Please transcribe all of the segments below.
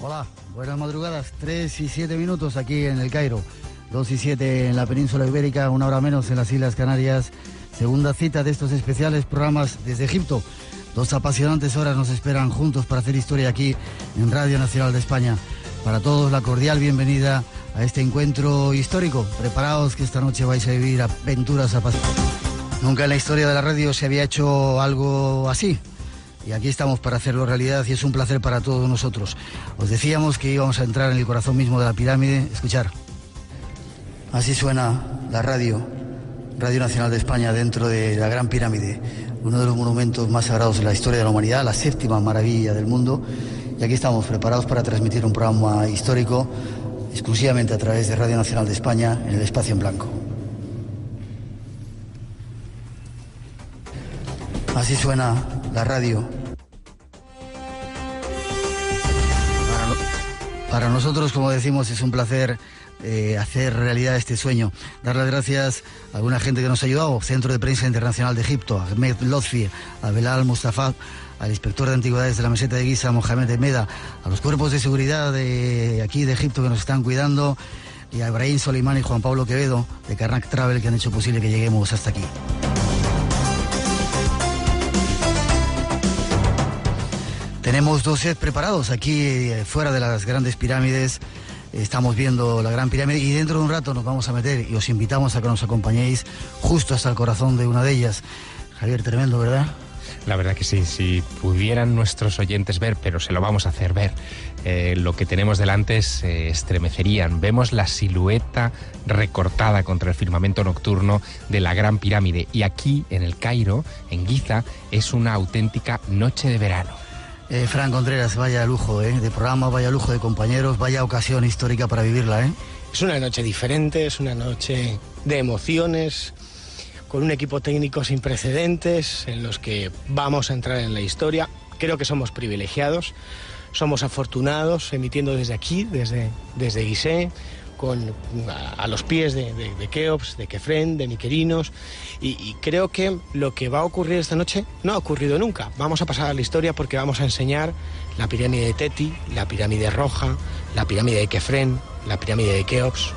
Hola, buenas madrugadas, 3 y 7 minutos aquí en El Cairo, 2 y 7 en la península ibérica, una hora menos en las Islas Canarias. Segunda cita de estos especiales programas desde Egipto. 2 apasionantes horas nos esperan juntos para hacer historia aquí en Radio Nacional de España. Para todos la cordial bienvenida a este encuentro histórico. Preparaos que esta noche vais a vivir aventuras apasionantes. Nunca en la historia de la radio se había hecho algo así. Y aquí estamos para hacerlo realidad y es un placer para todos nosotros. Os decíamos que íbamos a entrar en el corazón mismo de la pirámide. Escuchar. Así suena la Radio Nacional de España dentro de la Gran Pirámide, uno de los monumentos más sagrados de la historia de la humanidad, la séptima maravilla del mundo. Y aquí estamos preparados para transmitir un programa histórico exclusivamente a través de Radio Nacional de España en el espacio en blanco. Así suena la radio. Para nosotros, como decimos, es un placer hacer realidad este sueño. Dar las gracias a alguna gente que nos ha ayudado: Centro de Prensa Internacional de Egipto, Ahmed Lotfi, a Belal Mustafa, al inspector de Antigüedades de la Meseta de Giza, Mohamed Emeda, a los cuerpos de seguridad de aquí de Egipto que nos están cuidando, y a Ibrahim Soleimani y Juan Pablo Quevedo de Karnak Travel, que han hecho posible que lleguemos hasta aquí. Tenemos 2 sets preparados aquí fuera de las grandes pirámides. Estamos viendo la Gran Pirámide y dentro de un rato nos vamos a meter y os invitamos a que nos acompañéis justo hasta el corazón de una de ellas. Javier, tremendo, ¿verdad? La verdad que sí, si pudieran nuestros oyentes ver, pero se lo vamos a hacer ver, lo que tenemos delante se estremecerían. Vemos la silueta recortada contra el firmamento nocturno de la Gran Pirámide y aquí en El Cairo, en Giza, es una auténtica noche de verano. Fran Contreras, vaya lujo de programa, vaya lujo de compañeros, vaya ocasión histórica para vivirla. Es una noche diferente, es una noche de emociones, con un equipo técnico sin precedentes, en los que vamos a entrar en la historia. Creo que somos privilegiados, somos afortunados, emitiendo desde aquí, desde Gizeh, a los pies de Keops, de Kefren, de Miquerinos, y creo que lo que va a ocurrir esta noche no ha ocurrido nunca. Vamos a pasar a la historia porque vamos a enseñar la pirámide de Teti, la pirámide roja, la pirámide de Kefren, la pirámide de Keops.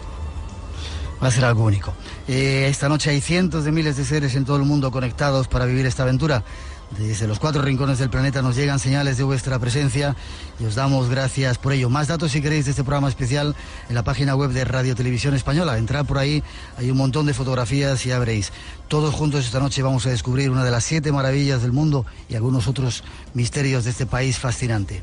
Va a ser algo único. Esta noche hay cientos de miles de seres en todo el mundo conectados para vivir esta aventura. Desde los 4 rincones del planeta nos llegan señales de vuestra presencia y os damos gracias por ello. Más datos, si queréis, de este programa especial en la página web de Radio Televisión Española. Entrad por ahí, hay un montón de fotografías y ya veréis. Todos juntos esta noche vamos a descubrir una de las 7 maravillas del mundo y algunos otros misterios de este país fascinante.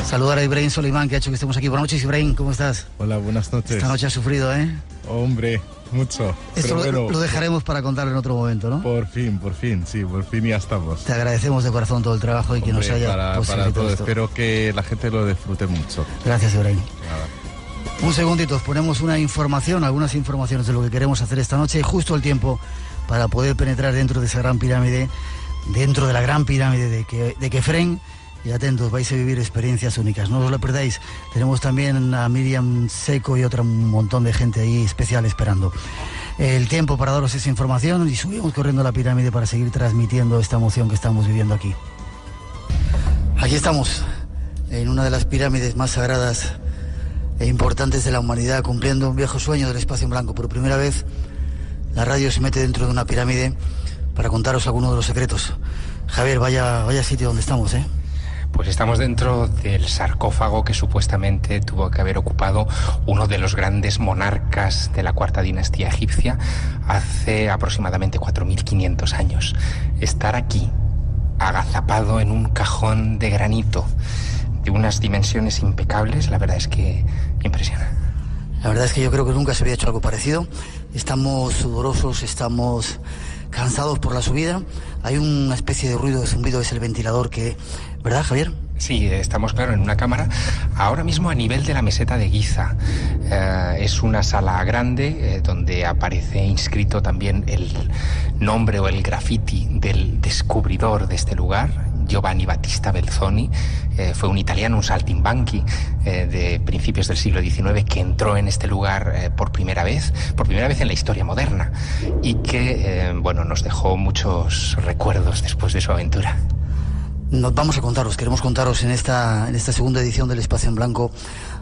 Saludar a Ibrahim Soleimán, que ha hecho que estemos aquí. Buenas noches, Ibrahim, ¿cómo estás? Hola, buenas noches. Esta noche has sufrido, ¿eh? Hombre, mucho. Esto lo dejaremos para contarlo en otro momento, ¿no? Por fin, sí, por fin ya estamos. Te agradecemos de corazón todo el trabajo y que nos haya para todo. Espero que la gente lo disfrute mucho. Gracias, Ibrahim. Nada. Un segundito, os ponemos algunas informaciones de lo que queremos hacer esta noche, justo el tiempo para poder penetrar dentro de esa gran pirámide, dentro de la Gran Pirámide de Kefren. Y atentos, vais a vivir experiencias únicas, no os lo perdáis. Tenemos también a Miriam Seco y un montón de gente ahí especial esperando el tiempo para daros esa información, y subimos corriendo a la pirámide para seguir transmitiendo esta emoción que estamos viviendo aquí. Aquí estamos, en una de las pirámides más sagradas e importantes de la humanidad, cumpliendo un viejo sueño del espacio en blanco. Por primera vez, la radio se mete dentro de una pirámide para contaros algunos de los secretos. Javier, vaya sitio donde estamos, ¿eh? Pues estamos dentro del sarcófago que supuestamente tuvo que haber ocupado uno de los grandes monarcas de la cuarta dinastía egipcia hace aproximadamente 4.500 años. Estar aquí, agazapado en un cajón de granito de unas dimensiones impecables, la verdad es que impresiona. La verdad es que yo creo que nunca se había hecho algo parecido. Estamos sudorosos, estamos cansados por la subida. Hay una especie de ruido de zumbido, es el ventilador que... ¿Verdad, Javier? Sí, estamos, claro, en una cámara ahora mismo a nivel de la meseta de Giza. Es una sala grande donde aparece inscrito también el nombre o el graffiti del descubridor de este lugar, Giovanni Battista Belzoni. Fue un italiano, un saltimbanqui de principios del siglo XIX, que entró en este lugar por primera vez en la historia moderna, y que nos dejó muchos recuerdos después de su aventura. Queremos contaros en esta segunda edición del Espacio en Blanco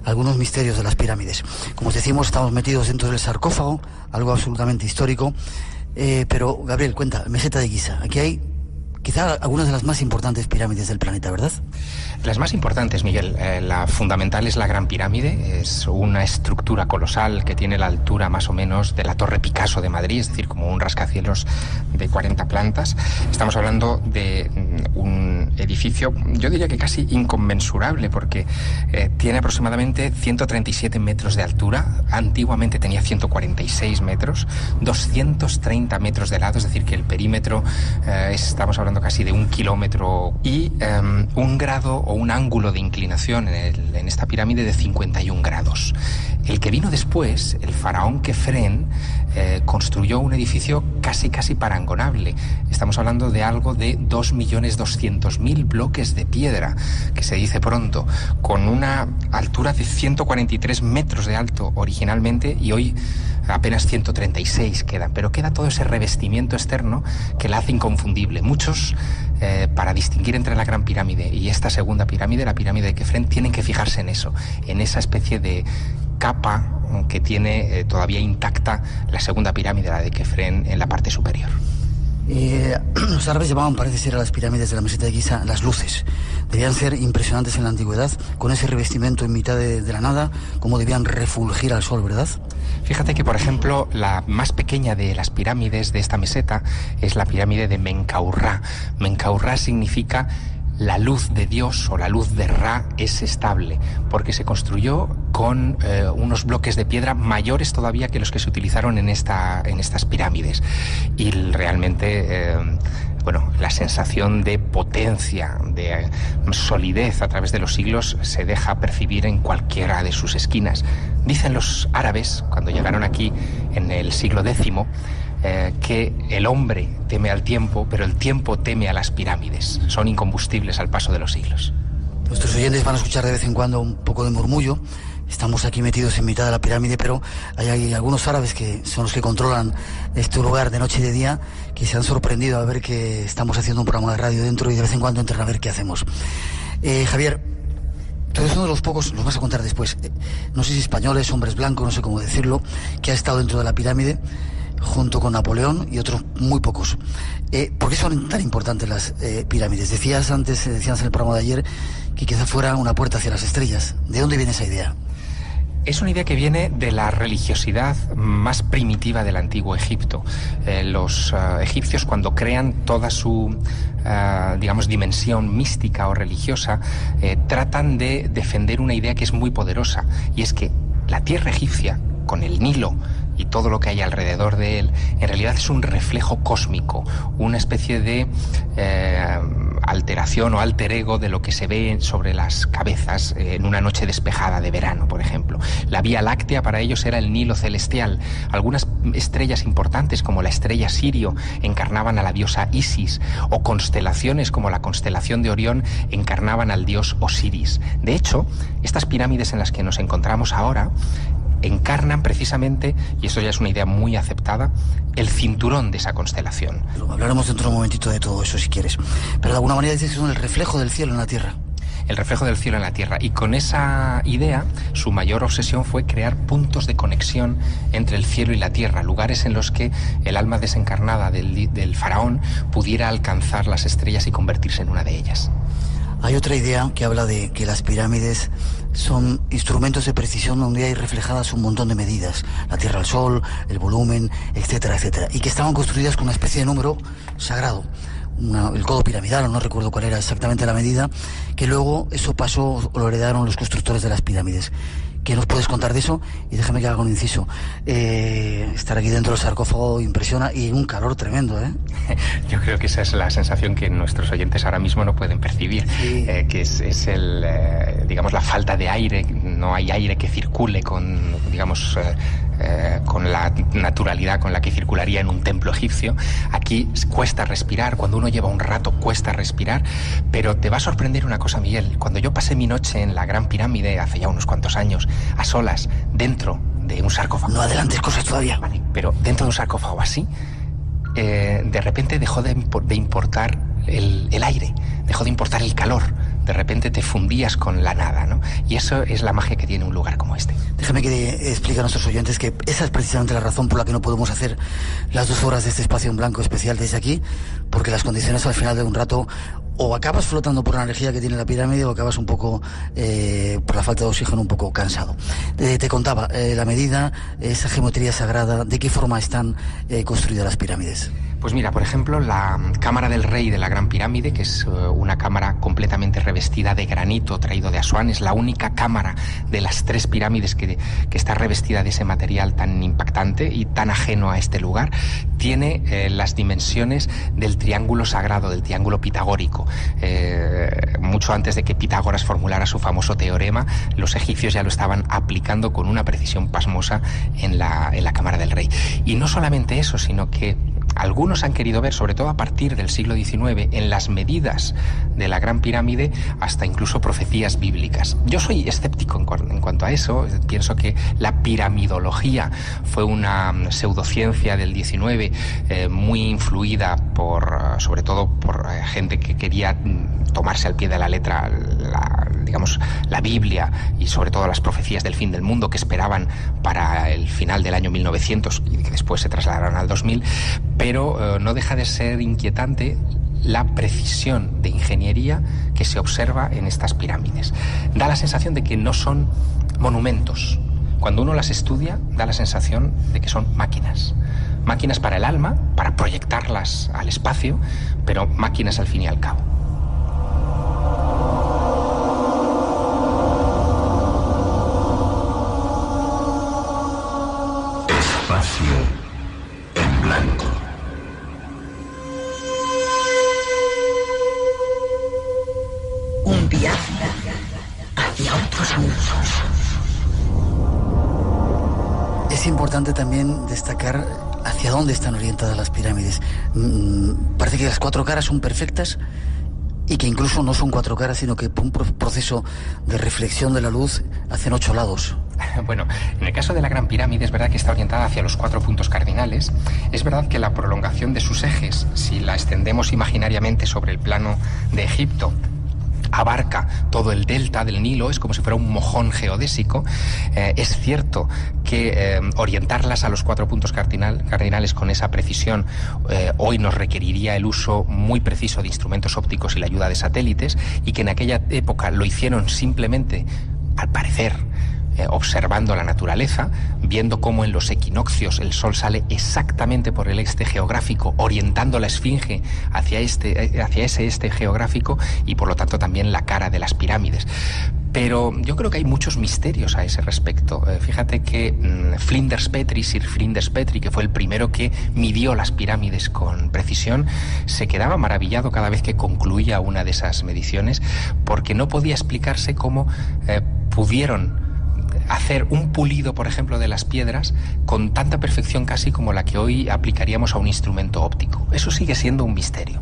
algunos misterios de las pirámides. Como os decimos, estamos metidos dentro del sarcófago, algo absolutamente histórico. Pero, Gabriel, cuenta, Meseta de Giza. Aquí hay quizá algunas de las más importantes pirámides del planeta, ¿verdad? Las más importantes, Miguel. La fundamental es la Gran Pirámide. Es una estructura colosal que tiene la altura más o menos de la Torre Picasso de Madrid, es decir, como un rascacielos de 40 plantas. Estamos hablando de un edificio, yo diría que casi inconmensurable, porque tiene aproximadamente 137 metros de altura. Antiguamente tenía 146 metros, 230 metros de lado, es decir, que el perímetro estamos hablando casi de 1 kilómetro, y un grado o un ángulo de inclinación en esta pirámide de 51 grados. El que vino después, el faraón Kefren, construyó un edificio casi parangonable. Estamos hablando de algo de 2.200.000 bloques de piedra, que se dice pronto, con una altura de 143 metros de alto originalmente, y hoy apenas 136 quedan, pero queda todo ese revestimiento externo que la hace inconfundible. Muchos, para distinguir entre la Gran Pirámide y esta segunda pirámide, la pirámide de Kefren, tienen que fijarse en eso, en esa especie de capa que tiene todavía intacta la segunda pirámide, la de Kefren, en la parte superior. Los árabes llamaban, parece ser, a las pirámides de la Meseta de Giza las luces. Debían ser impresionantes en la antigüedad, con ese revestimiento en mitad de la nada, como debían refulgir al sol, ¿verdad? Fíjate que, por ejemplo, la más pequeña de las pirámides de esta meseta es la pirámide de Menkaurra. Menkaurra significa la luz de Dios, o la luz de Ra es estable, porque se construyó con unos bloques de piedra mayores todavía que los que se utilizaron en estas pirámides. Y realmente la sensación de potencia, de solidez a través de los siglos se deja percibir en cualquiera de sus esquinas. Dicen los árabes, cuando llegaron aquí en el siglo X, que el hombre teme al tiempo, pero el tiempo teme a las pirámides. Son incombustibles al paso de los siglos. Nuestros oyentes van a escuchar de vez en cuando un poco de murmullo. Estamos aquí metidos en mitad de la pirámide, pero hay algunos árabes que son los que controlan este lugar de noche y de día, que se han sorprendido a ver que estamos haciendo un programa de radio dentro, y de vez en cuando entran a ver qué hacemos. Javier, tú eres uno de los pocos, los vas a contar después, no sé si españoles, hombres blancos, no sé cómo decirlo, que ha estado dentro de la pirámide junto con Napoleón y otros muy pocos. ¿Por qué son tan importantes las pirámides? Decías en el programa de ayer que quizá fuera una puerta hacia las estrellas. ¿De dónde viene esa idea? Es una idea que viene de la religiosidad más primitiva del antiguo Egipto. Los egipcios, cuando crean toda su dimensión mística o religiosa, tratan de defender una idea que es muy poderosa, y es que la tierra egipcia, con el Nilo y todo lo que hay alrededor de él, en realidad es un reflejo cósmico, una especie de alteración o alter ego de lo que se ve sobre las cabezas en una noche despejada de verano, por ejemplo. La Vía Láctea para ellos era el Nilo celestial. Algunas estrellas importantes, como la estrella Sirio, encarnaban a la diosa Isis, o constelaciones como la constelación de Orión encarnaban al dios Osiris. De hecho, estas pirámides en las que nos encontramos ahora encarnan precisamente, y esto ya es una idea muy aceptada, el cinturón de esa constelación. Hablaremos dentro de un momentito de todo eso, si quieres. Pero de alguna manera dices que son el reflejo del cielo en la tierra. El reflejo del cielo en la tierra. Y con esa idea, su mayor obsesión fue crear puntos de conexión entre el cielo y la tierra, lugares en los que el alma desencarnada del faraón pudiera alcanzar las estrellas y convertirse en una de ellas. Hay otra idea que habla de que las pirámides son instrumentos de precisión donde hay reflejadas un montón de medidas, la tierra, el sol, el volumen, etcétera, etcétera, y que estaban construidas con una especie de número sagrado, el codo piramidal, no recuerdo cuál era exactamente la medida, que luego eso pasó, lo heredaron los constructores de las pirámides. ¿Qué nos puedes contar de eso? Y déjame que haga un inciso. Estar aquí dentro del sarcófago impresiona, y un calor tremendo, ¿eh? Yo creo que esa es la sensación que nuestros oyentes ahora mismo no pueden percibir, sí. Que es la falta de aire no hay aire que circule con, digamos, con la naturalidad con la que circularía en un templo egipcio. Aquí cuesta respirar, cuando uno lleva un rato cuesta respirar, pero te va a sorprender una cosa, Miguel. Cuando yo pasé mi noche en la Gran Pirámide hace ya unos cuantos años, a solas, dentro de un sarcófago... No adelantes cosas todavía. Vale, pero dentro de un sarcófago así, de repente dejó de importar el aire, dejó de importar el calor. De repente te fundías con la nada, ¿no? Y eso es la magia que tiene un lugar como este. Déjame que explique a nuestros oyentes que esa es precisamente la razón por la que no podemos hacer las 2 horas de este espacio en blanco especial desde aquí, porque las condiciones al final de un rato o acabas flotando por la energía que tiene la pirámide o acabas un poco, por la falta de oxígeno, un poco cansado. Te contaba, la medida, esa geometría sagrada, ¿de qué forma están construidas las pirámides? Pues mira, por ejemplo, la cámara del rey de la Gran Pirámide, que es una cámara completamente revestida de granito traído de Asuán, es la única cámara de las 3 pirámides que está revestida de ese material tan impactante y tan ajeno a este lugar. Tiene las dimensiones del triángulo sagrado, del triángulo pitagórico. Mucho antes de que Pitágoras formulara su famoso teorema, los egipcios ya lo estaban aplicando con una precisión pasmosa en la cámara del rey. Y no solamente eso, sino que algunos han querido ver, sobre todo a partir del siglo XIX, en las medidas de la Gran Pirámide, hasta incluso profecías bíblicas. Yo soy escéptico en cuanto a eso. Pienso que la piramidología fue una pseudociencia del XIX muy influida sobre todo por gente que quería tomarse al pie de la letra la Biblia y sobre todo las profecías del fin del mundo que esperaban para el final del año 1900 y que después se trasladaron al 2000, pero no deja de ser inquietante la precisión de ingeniería que se observa en estas pirámides. Da la sensación de que no son monumentos. Cuando uno las estudia, da la sensación de que son máquinas. Máquinas para el alma, para proyectarlas al espacio, pero máquinas al fin y al cabo. Espacio en blanco. Un viaje hacia otros mundos. Es importante también destacar hacia dónde están orientadas las pirámides. Parece que las 4 caras son perfectas y que incluso no son 4 caras, sino que por un proceso de reflexión de la luz hacen 8 lados. Bueno, en el caso de la Gran Pirámide es verdad que está orientada hacia los 4 puntos cardinales. Es verdad que la prolongación de sus ejes, si la extendemos imaginariamente sobre el plano de Egipto, abarca todo el delta del Nilo, es como si fuera un mojón geodésico. Es cierto que orientarlas a los 4 puntos cardinales con esa precisión hoy nos requeriría el uso muy preciso de instrumentos ópticos y la ayuda de satélites, y que en aquella época lo hicieron simplemente, al parecer, observando la naturaleza, viendo cómo en los equinoccios el sol sale exactamente por el este geográfico, orientando la esfinge hacia ese este geográfico, y por lo tanto también la cara de las pirámides. Pero yo creo que hay muchos misterios a ese respecto. Fíjate que Sir Flinders Petrie, que fue el primero que midió las pirámides con precisión, se quedaba maravillado cada vez que concluía una de esas mediciones, porque no podía explicarse cómo pudieron hacer un pulido, por ejemplo, de las piedras con tanta perfección casi como la que hoy aplicaríamos a un instrumento óptico. Eso sigue siendo un misterio.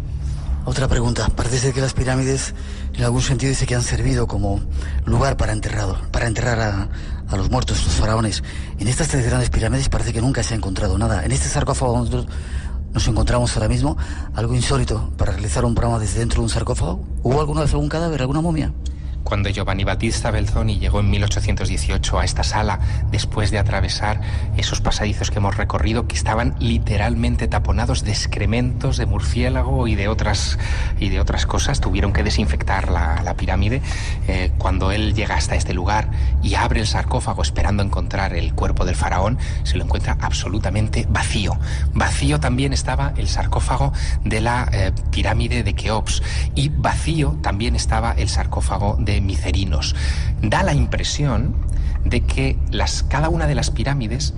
Otra pregunta. Parece ser que las pirámides, en algún sentido, dice que han servido como lugar para enterrar a los muertos, los faraones. En estas 3 grandes pirámides parece que nunca se ha encontrado nada. En este sarcófago donde nos encontramos ahora mismo, algo insólito para realizar un programa desde dentro de un sarcófago. ¿Hubo alguna vez algún cadáver, alguna momia? Cuando Giovanni Battista Belzoni llegó en 1818 a esta sala, después de atravesar esos pasadizos que hemos recorrido, que estaban literalmente taponados de excrementos de murciélago y de otras cosas, tuvieron que desinfectar la pirámide. Cuando él llega hasta este lugar y abre el sarcófago esperando encontrar el cuerpo del faraón, se lo encuentra absolutamente vacío. Vacío también estaba el sarcófago de la pirámide de Keops, y vacío también estaba el sarcófago de Micerinos. Da la impresión de que cada una de las pirámides,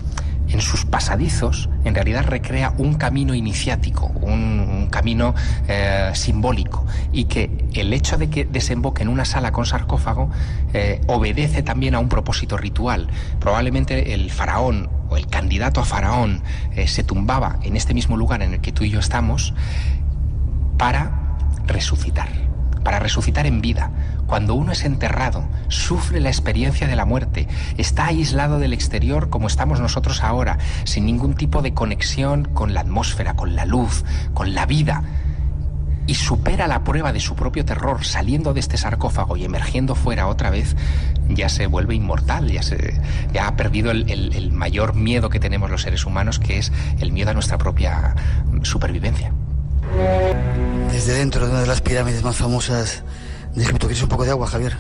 en sus pasadizos, en realidad recrea un camino iniciático, un camino camino simbólico, y que el hecho de que desemboque en una sala con sarcófago obedece también a un propósito ritual. Probablemente el faraón o el candidato a faraón se tumbaba en este mismo lugar en el que tú y yo estamos para resucitar en vida. Cuando uno es enterrado, sufre la experiencia de la muerte, está aislado del exterior como estamos nosotros ahora, sin ningún tipo de conexión con la atmósfera, con la luz, con la vida, y supera la prueba de su propio terror saliendo de este sarcófago y emergiendo fuera otra vez, ya se vuelve inmortal, ya ha perdido el mayor miedo que tenemos los seres humanos, que es el miedo a nuestra propia supervivencia. Desde dentro de una de las pirámides más famosas de Egipto. ¿Quieres un poco de agua, Javier?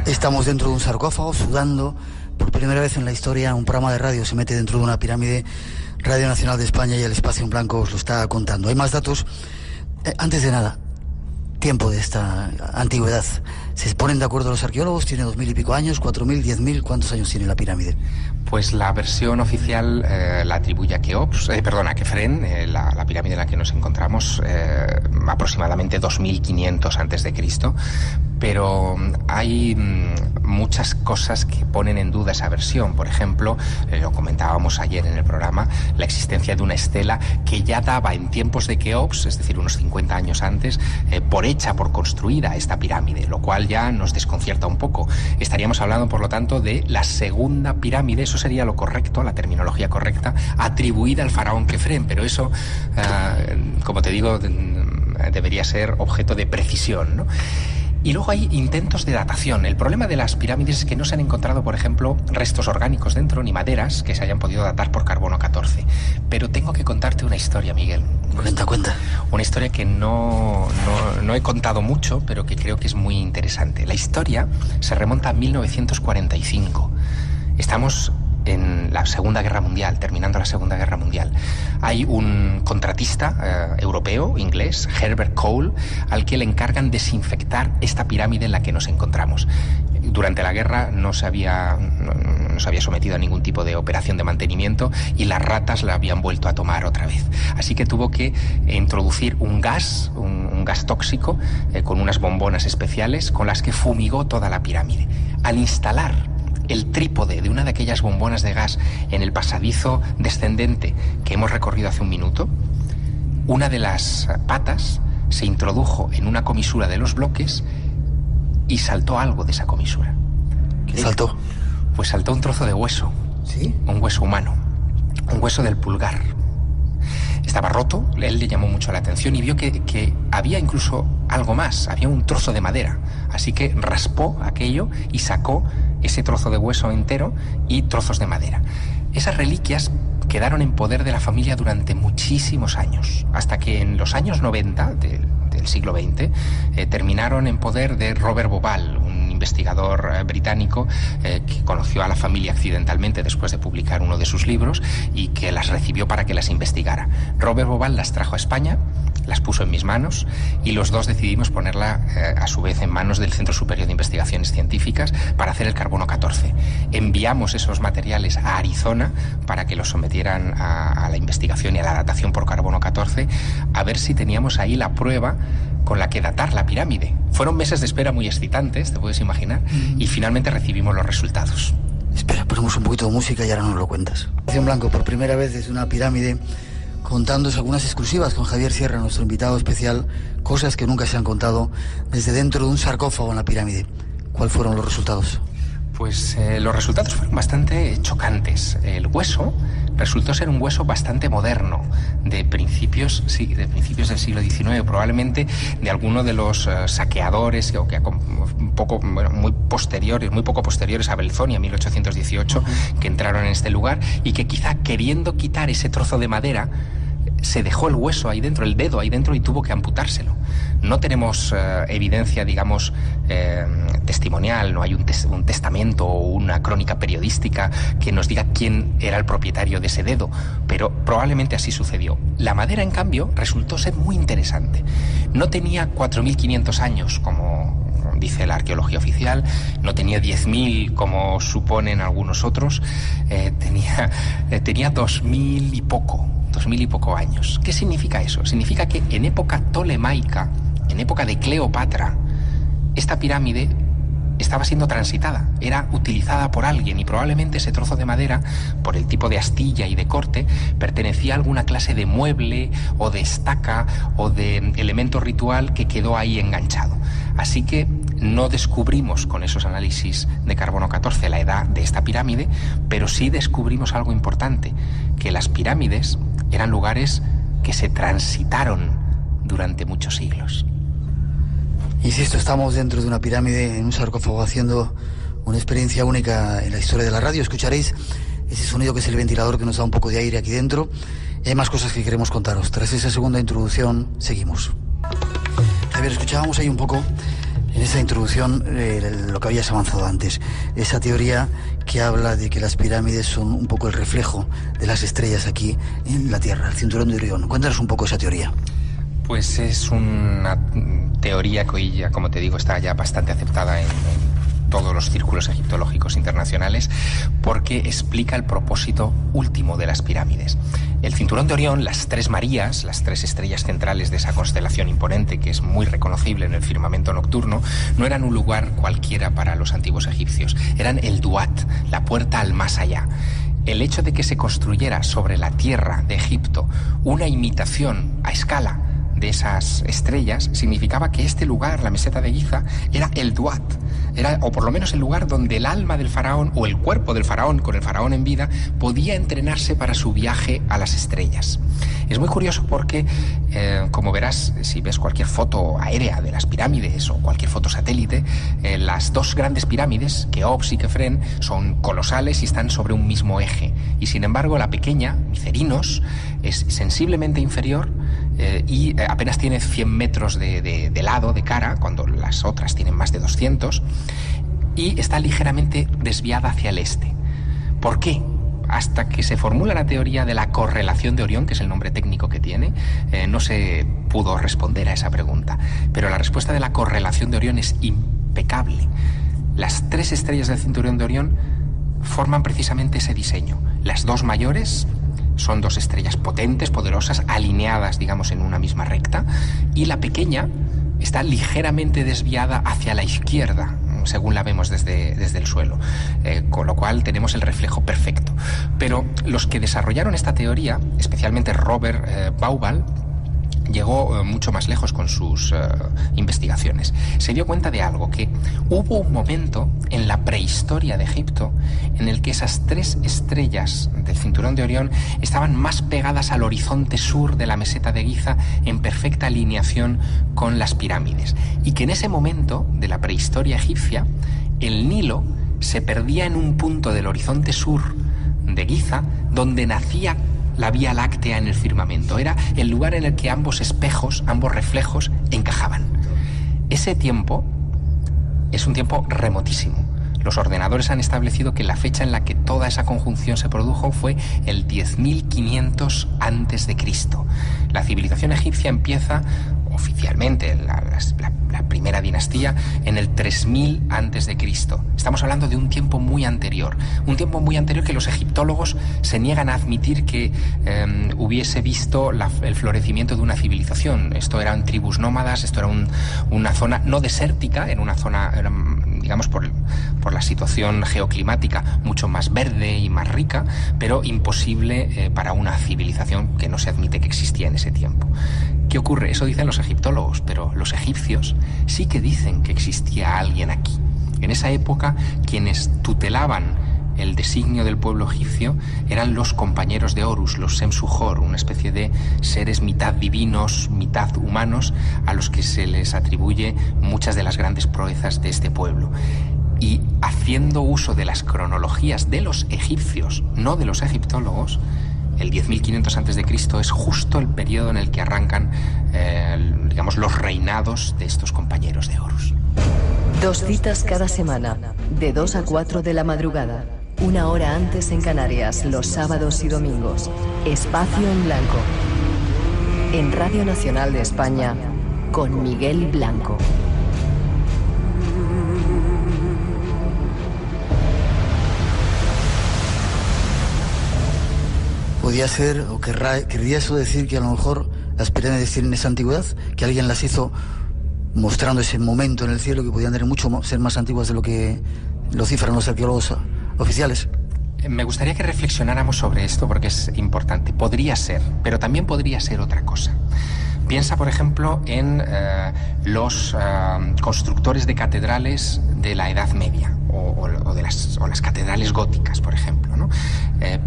Estamos dentro de un sarcófago, sudando. Por primera vez en la historia, un programa de radio se mete dentro de una pirámide. Radio Nacional de España y el Espacio en Blanco os lo está contando. Hay más datos. Antes de nada, tiempo de esta antigüedad. ¿Se ponen de acuerdo los arqueólogos? ¿Tiene 2000 y pico años, 4000, 10.000? ¿Cuántos años tiene la pirámide? Pues la versión oficial la atribuye a Kefren, la pirámide en la que nos encontramos, aproximadamente 2500 antes de Cristo. Pero hay muchas cosas que ponen en duda esa versión. Por ejemplo, lo comentábamos ayer en el programa, la existencia de una estela que ya daba en tiempos de Keops, es decir, unos 50 años antes, por construida esta pirámide, lo cual ya nos desconcierta un poco. Estaríamos hablando, por lo tanto, de la segunda pirámide, eso sería lo correcto, la terminología correcta, atribuida al faraón Kefren, pero eso, como te digo, debería ser objeto de precisión, ¿no? Y luego hay intentos de datación. El problema de las pirámides es que no se han encontrado, por ejemplo, restos orgánicos dentro, ni maderas que se hayan podido datar por carbono 14. Pero tengo que contarte una historia, Miguel. Cuenta. Una historia que no he contado mucho, pero que creo que es muy interesante. La historia se remonta a 1945. Estamos en la Segunda Guerra Mundial, terminando la Segunda Guerra Mundial. Hay un contratista europeo, inglés, Herbert Cole, al que le encargan desinfectar esta pirámide en la que nos encontramos. Durante la guerra no se había sometido a ningún tipo de operación de mantenimiento y las ratas la habían vuelto a tomar otra vez. Así que tuvo que introducir un gas tóxico con unas bombonas especiales con las que fumigó toda la pirámide. Al instalar el trípode de una de aquellas bombonas de gas en el pasadizo descendente que hemos recorrido hace un minuto, una de las patas se introdujo en una comisura de los bloques y saltó algo de esa comisura. ¿Qué saltó? Pues saltó un trozo de hueso. ¿Sí? Un hueso humano, un hueso del pulgar. Estaba roto, él le llamó mucho la atención y vio que había incluso algo más, había un trozo de madera. Así que raspó aquello y sacó ese trozo de hueso entero y trozos de madera. Esas reliquias quedaron en poder de la familia durante muchísimos años, hasta que en los años 90 del siglo XX terminaron en poder de Robert Bauval, un investigador británico que conoció a la familia accidentalmente después de publicar uno de sus libros y que las recibió para que las investigara. Robert Bauval las trajo a España, las puso en mis manos y los dos decidimos ponerla a su vez en manos del Centro Superior de Investigaciones Científicas para hacer el carbono 14. Enviamos esos materiales a Arizona para que los sometieran a la investigación y a la datación por carbono 14, a ver si teníamos ahí la prueba con la que datar la pirámide. Fueron meses de espera muy excitantes, te puedes imaginar, y finalmente recibimos los resultados. Espera, ponemos un poquito de música y ahora nos lo cuentas. En Blanco, por primera vez desde una pirámide, contándonos algunas exclusivas con Javier Sierra, nuestro invitado especial, cosas que nunca se han contado desde dentro de un sarcófago en la pirámide. ¿Cuáles fueron los resultados? Pues los resultados fueron bastante chocantes. El hueso resultó ser un hueso bastante moderno, de principios del siglo XIX, probablemente de alguno de los saqueadores muy poco posteriores a Belzonia, 1818, que entraron en este lugar y que quizá queriendo quitar ese trozo de madera se dejó el hueso ahí dentro, el dedo ahí dentro y tuvo que amputárselo. No tenemos evidencia, digamos, testimonial, no hay un testamento o una crónica periodística que nos diga quién era el propietario de ese dedo, pero probablemente así sucedió. La madera, en cambio, resultó ser muy interesante. No tenía 4.500 años, como dice la arqueología oficial, no tenía 10.000 como suponen algunos otros, tenía 2.000 y poco años. ¿Qué significa eso? Significa que en época tolemaica, en época de Cleopatra, esta pirámide estaba siendo transitada, era utilizada por alguien, y probablemente ese trozo de madera, por el tipo de astilla y de corte, pertenecía a alguna clase de mueble o de estaca o de elemento ritual que quedó ahí enganchado. Así que no descubrimos con esos análisis de carbono 14 la edad de esta pirámide, pero sí descubrimos algo importante, que las pirámides eran lugares que se transitaron durante muchos siglos. Insisto, estamos dentro de una pirámide, en un sarcófago, haciendo una experiencia única en la historia de la radio. Escucharéis ese sonido que es el ventilador, que nos da un poco de aire aquí dentro. Y hay más cosas que queremos contaros. Tras esa segunda introducción, seguimos. A ver, escuchábamos ahí un poco, en esa introducción, lo que habías avanzado antes. Esa teoría que habla de que las pirámides son un poco el reflejo de las estrellas aquí en la Tierra, el cinturón de Orión. Cuéntanos un poco esa teoría. Pues es una teoría que hoy ya, como te digo, está ya bastante aceptada en todos los círculos egiptológicos internacionales, porque explica el propósito último de las pirámides. El cinturón de Orión, las tres Marías, las tres estrellas centrales de esa constelación imponente que es muy reconocible en el firmamento nocturno, no eran un lugar cualquiera para los antiguos egipcios, eran el Duat, la puerta al más allá. El hecho de que se construyera sobre la tierra de Egipto una imitación a escala de esas estrellas significaba que este lugar, la meseta de Giza, era el Duat, era, o por lo menos el lugar donde el alma del faraón o el cuerpo del faraón, con el faraón en vida, podía entrenarse para su viaje a las estrellas. Es muy curioso porque, como verás, si ves cualquier foto aérea de las pirámides o cualquier foto satélite, las dos grandes pirámides, Keops y Kefren, son colosales y están sobre un mismo eje. Y sin embargo, la pequeña, Micerinos, es sensiblemente inferior y apenas tiene 100 metros de lado, de cara, cuando las otras tienen más de 200, y está ligeramente desviada hacia el este. ¿Por qué? Hasta que se formula la teoría de la correlación de Orión, que es el nombre técnico que tiene, no se pudo responder a esa pregunta. Pero la respuesta de la correlación de Orión es impecable. Las tres estrellas del cinturón de Orión forman precisamente ese diseño. Las dos mayores son dos estrellas potentes, poderosas, alineadas, digamos, en una misma recta, y la pequeña está ligeramente desviada hacia la izquierda, según la vemos desde el suelo, con lo cual tenemos el reflejo perfecto. Pero los que desarrollaron esta teoría, especialmente Robert Bauval, llegó mucho más lejos con sus investigaciones. Se dio cuenta de algo, que hubo un momento en la prehistoria de Egipto en el que esas tres estrellas del cinturón de Orión estaban más pegadas al horizonte sur de la meseta de Giza, en perfecta alineación con las pirámides, y que en ese momento de la prehistoria egipcia el Nilo se perdía en un punto del horizonte sur de Giza donde nacía la Vía Láctea en el firmamento. Era el lugar en el que ambos espejos, ambos reflejos, encajaban. Ese tiempo es un tiempo remotísimo. Los ordenadores han establecido que la fecha en la que toda esa conjunción se produjo fue el 10.500 antes de Cristo. La civilización egipcia empieza oficialmente, la primera dinastía, en el 3000 antes de Cristo. Estamos hablando de un tiempo muy anterior que los egiptólogos se niegan a admitir que hubiese visto el florecimiento de una civilización. Esto eran tribus nómadas, esto era una zona no desértica, era una zona, digamos, por la situación geoclimática, mucho más verde y más rica, pero imposible para una civilización que no se admite que existía en ese tiempo. ¿Qué ocurre? Eso dicen los egiptólogos, pero los egipcios sí que dicen que existía alguien aquí. En esa época, quienes tutelaban el designio del pueblo egipcio eran los compañeros de Horus, los Semsuhor, una especie de seres mitad divinos, mitad humanos, a los que se les atribuye muchas de las grandes proezas de este pueblo. Y haciendo uso de las cronologías de los egipcios, no de los egiptólogos, el 10.500 a.C. es justo el periodo en el que arrancan, digamos, los reinados de estos compañeros de Horus. 2 citas cada semana, de 2 a 4 de la madrugada. 1 hora antes en Canarias, los sábados y domingos. Espacio en Blanco. En Radio Nacional de España, con Miguel Blanco. ¿Podría ser, o querría eso decir que a lo mejor las pirámides tienen esa antigüedad, que alguien las hizo mostrando ese momento en el cielo, que podían tener ser más antiguas de lo que lo cifran los arqueólogos oficiales? Me gustaría que reflexionáramos sobre esto porque es importante. Podría ser, pero también podría ser otra cosa. Piensa, por ejemplo, en los constructores de catedrales de la Edad Media o las catedrales góticas, por ejemplo, ¿no?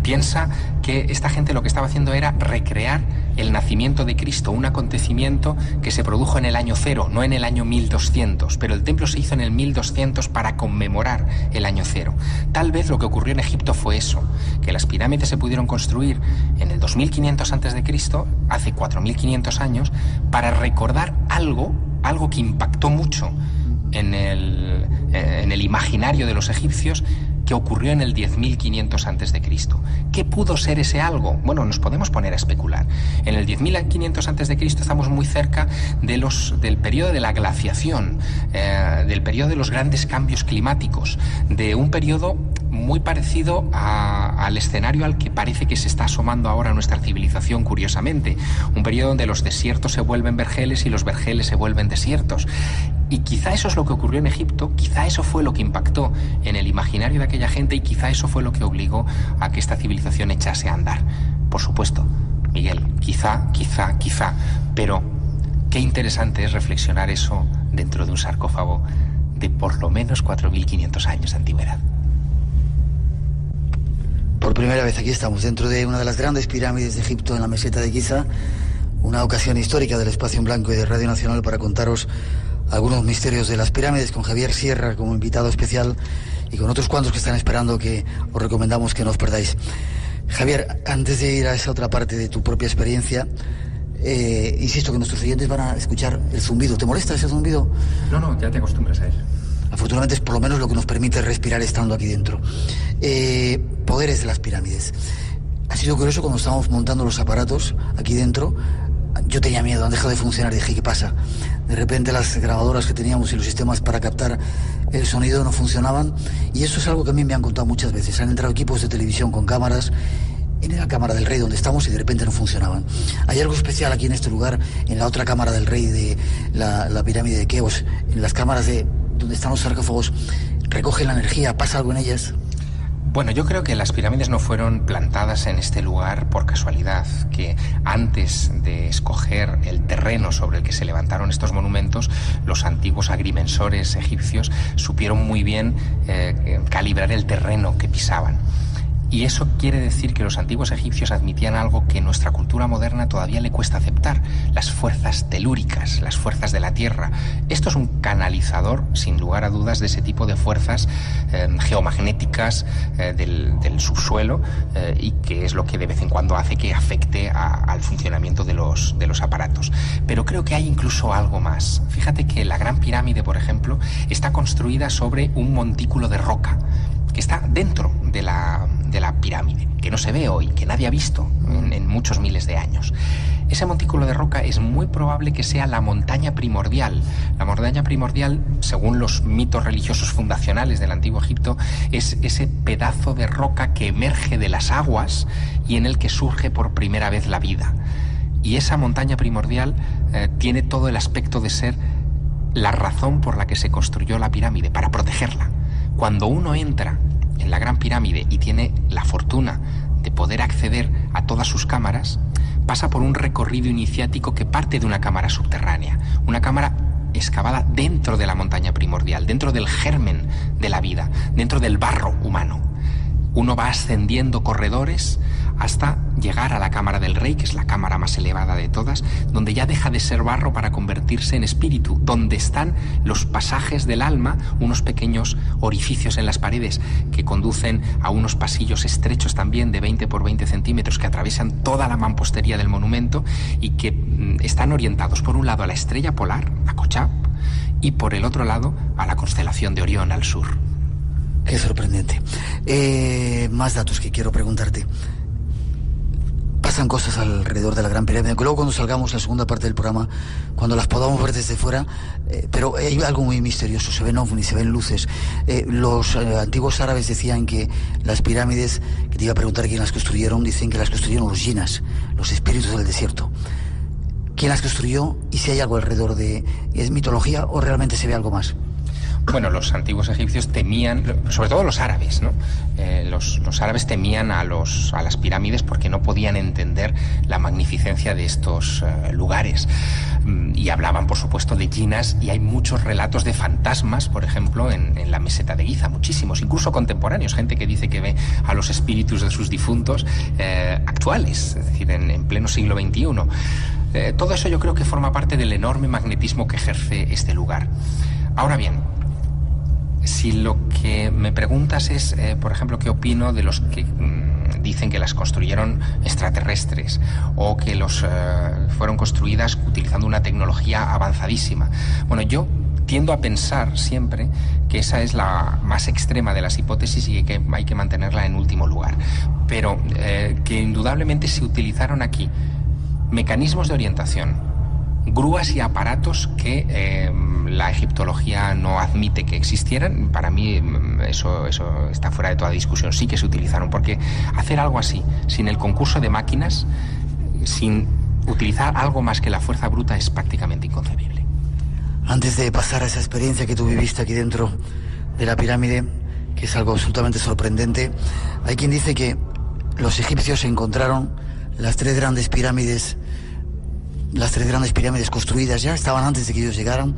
Piensa que esta gente lo que estaba haciendo era recrear el nacimiento de Cristo, un acontecimiento que se produjo en el año 0, no en el año 1200, pero el templo se hizo en el 1200 para conmemorar el año 0. Tal vez lo que ocurrió en Egipto fue eso, que las pirámides se pudieron construir en el 2500 a.C., hace 4500 años, para recordar algo que impactó mucho en el imaginario de los egipcios, que ocurrió en el 10.500 a.C. ¿Qué pudo ser ese algo? Bueno, nos podemos poner a especular. En el 10.500 a.C. estamos muy cerca del periodo de la glaciación, del periodo de los grandes cambios climáticos, de un periodo muy parecido al escenario al que parece que se está asomando ahora nuestra civilización, curiosamente. Un periodo donde los desiertos se vuelven vergeles y los vergeles se vuelven desiertos. Y quizá eso es lo que ocurrió en Egipto, quizá eso fue lo que impactó en el imaginario de aquella gente y quizá eso fue lo que obligó a que esta civilización echase a andar. Por supuesto, Miguel, quizá, pero qué interesante es reflexionar eso dentro de un sarcófago de por lo menos 4.500 años de antigüedad. Por primera vez aquí estamos dentro de una de las grandes pirámides de Egipto, en la meseta de Giza, una ocasión histórica del Espacio en Blanco y de Radio Nacional para contaros algunos misterios de las pirámides, con Javier Sierra como invitado especial y con otros cuantos que están esperando, que os recomendamos que no os perdáis. Javier, antes de ir a esa otra parte de tu propia experiencia, insisto que nuestros oyentes van a escuchar el zumbido. ¿Te molesta ese zumbido? No, ya te acostumbras a él. Afortunadamente es por lo menos lo que nos permite respirar estando aquí dentro. Poderes de las pirámides. Ha sido curioso cuando estábamos montando los aparatos aquí dentro. Yo tenía miedo, han dejado de funcionar, dije, ¿qué pasa? De repente las grabadoras que teníamos y los sistemas para captar el sonido no funcionaban, y eso es algo que a mí me han contado muchas veces. Han entrado equipos de televisión con cámaras en la Cámara del Rey donde estamos y de repente no funcionaban. Hay algo especial aquí en este lugar, en la otra Cámara del Rey de la pirámide de Keops, en las cámaras donde están los sarcófagos. ¿Recogen la energía? ¿Pasa algo en ellas? Bueno, yo creo que las pirámides no fueron plantadas en este lugar por casualidad, que antes de escoger el terreno sobre el que se levantaron estos monumentos, los antiguos agrimensores egipcios supieron muy bien calibrar el terreno que pisaban. Y eso quiere decir que los antiguos egipcios admitían algo que nuestra cultura moderna todavía le cuesta aceptar: las fuerzas telúricas, las fuerzas de la tierra. Esto es un canalizador, sin lugar a dudas, de ese tipo de fuerzas geomagnéticas del subsuelo, y que es lo que de vez en cuando hace que afecte al funcionamiento de los aparatos. Pero creo que hay incluso algo más. Fíjate que la Gran Pirámide, por ejemplo, está construida sobre un montículo de roca que está dentro de la pirámide, que no se ve hoy, que nadie ha visto en muchos miles de años. Ese montículo de roca es muy probable que sea la montaña primordial. La montaña primordial, según los mitos religiosos fundacionales del Antiguo Egipto, es ese pedazo de roca que emerge de las aguas y en el que surge por primera vez la vida. Y esa montaña primordial tiene todo el aspecto de ser la razón por la que se construyó la pirámide, para protegerla. Cuando uno entra en la Gran Pirámide y tiene la fortuna de poder acceder a todas sus cámaras, pasa por un recorrido iniciático que parte de una cámara subterránea, una cámara excavada dentro de la montaña primordial, dentro del germen de la vida, dentro del barro humano. Uno va ascendiendo corredores hasta llegar a la Cámara del Rey, que es la cámara más elevada de todas, donde ya deja de ser barro para convertirse en espíritu, donde están los pasajes del alma, unos pequeños orificios en las paredes que conducen a unos pasillos estrechos también de 20 por 20 centímetros que atraviesan toda la mampostería del monumento y que están orientados por un lado a la estrella polar, a Kochab, y por el otro lado a la constelación de Orión al sur. Qué sorprendente. Más datos que quiero preguntarte. pasan cosas alrededor de la Gran Pirámide, que luego cuando salgamos la segunda parte del programa, cuando las podamos ver desde fuera, pero hay algo muy misterioso, se ven ovnis, se ven luces. Los antiguos árabes decían que las pirámides, que te iba a preguntar quién las construyeron, dicen que las construyeron los jinas, los espíritus del desierto. ¿Quién las construyó y si hay algo alrededor de... ¿Es mitología o realmente se ve algo más? Bueno, los antiguos egipcios temían, sobre todo los árabes, ¿no? Los árabes temían a las pirámides porque no podían entender la magnificencia de estos lugares. Y hablaban, por supuesto, de jinas, y hay muchos relatos de fantasmas, por ejemplo, en la meseta de Giza, muchísimos, incluso contemporáneos, gente que dice que ve a los espíritus de sus difuntos actuales, es decir, en pleno siglo XXI. Todo eso yo creo que forma parte del enorme magnetismo que ejerce este lugar. Ahora bien, si lo que me preguntas es, por ejemplo, qué opino de los que dicen que las construyeron extraterrestres o que fueron construidas utilizando una tecnología avanzadísima. Bueno, yo tiendo a pensar siempre que esa es la más extrema de las hipótesis y que hay que mantenerla en último lugar. Pero que indudablemente se utilizaron aquí mecanismos de orientación, grúas y aparatos que la egiptología no admite que existieran. Para mí eso está fuera de toda discusión. Sí que se utilizaron, porque hacer algo así sin el concurso de máquinas, sin utilizar algo más que la fuerza bruta, es prácticamente inconcebible. Antes de pasar a esa experiencia que tú viviste aquí dentro de la pirámide, que es algo absolutamente sorprendente, hay quien dice que los egipcios encontraron las tres grandes pirámides construidas ya, estaban antes de que ellos llegaran,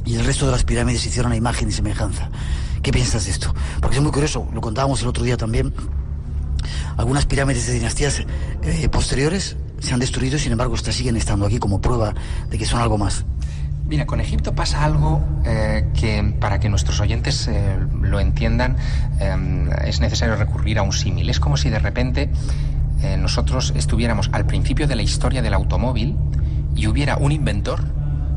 y el resto de las pirámides hicieron a imagen y semejanza. ¿Qué piensas de esto? Porque es muy curioso, lo contábamos el otro día también, algunas pirámides de dinastías posteriores se han destruido y sin embargo siguen estando aquí como prueba de que son algo más. Mira, con Egipto pasa algo que, para que nuestros oyentes lo entiendan, es necesario recurrir a un símil. Es como si de repente nosotros estuviéramos al principio de la historia del automóvil y hubiera un inventor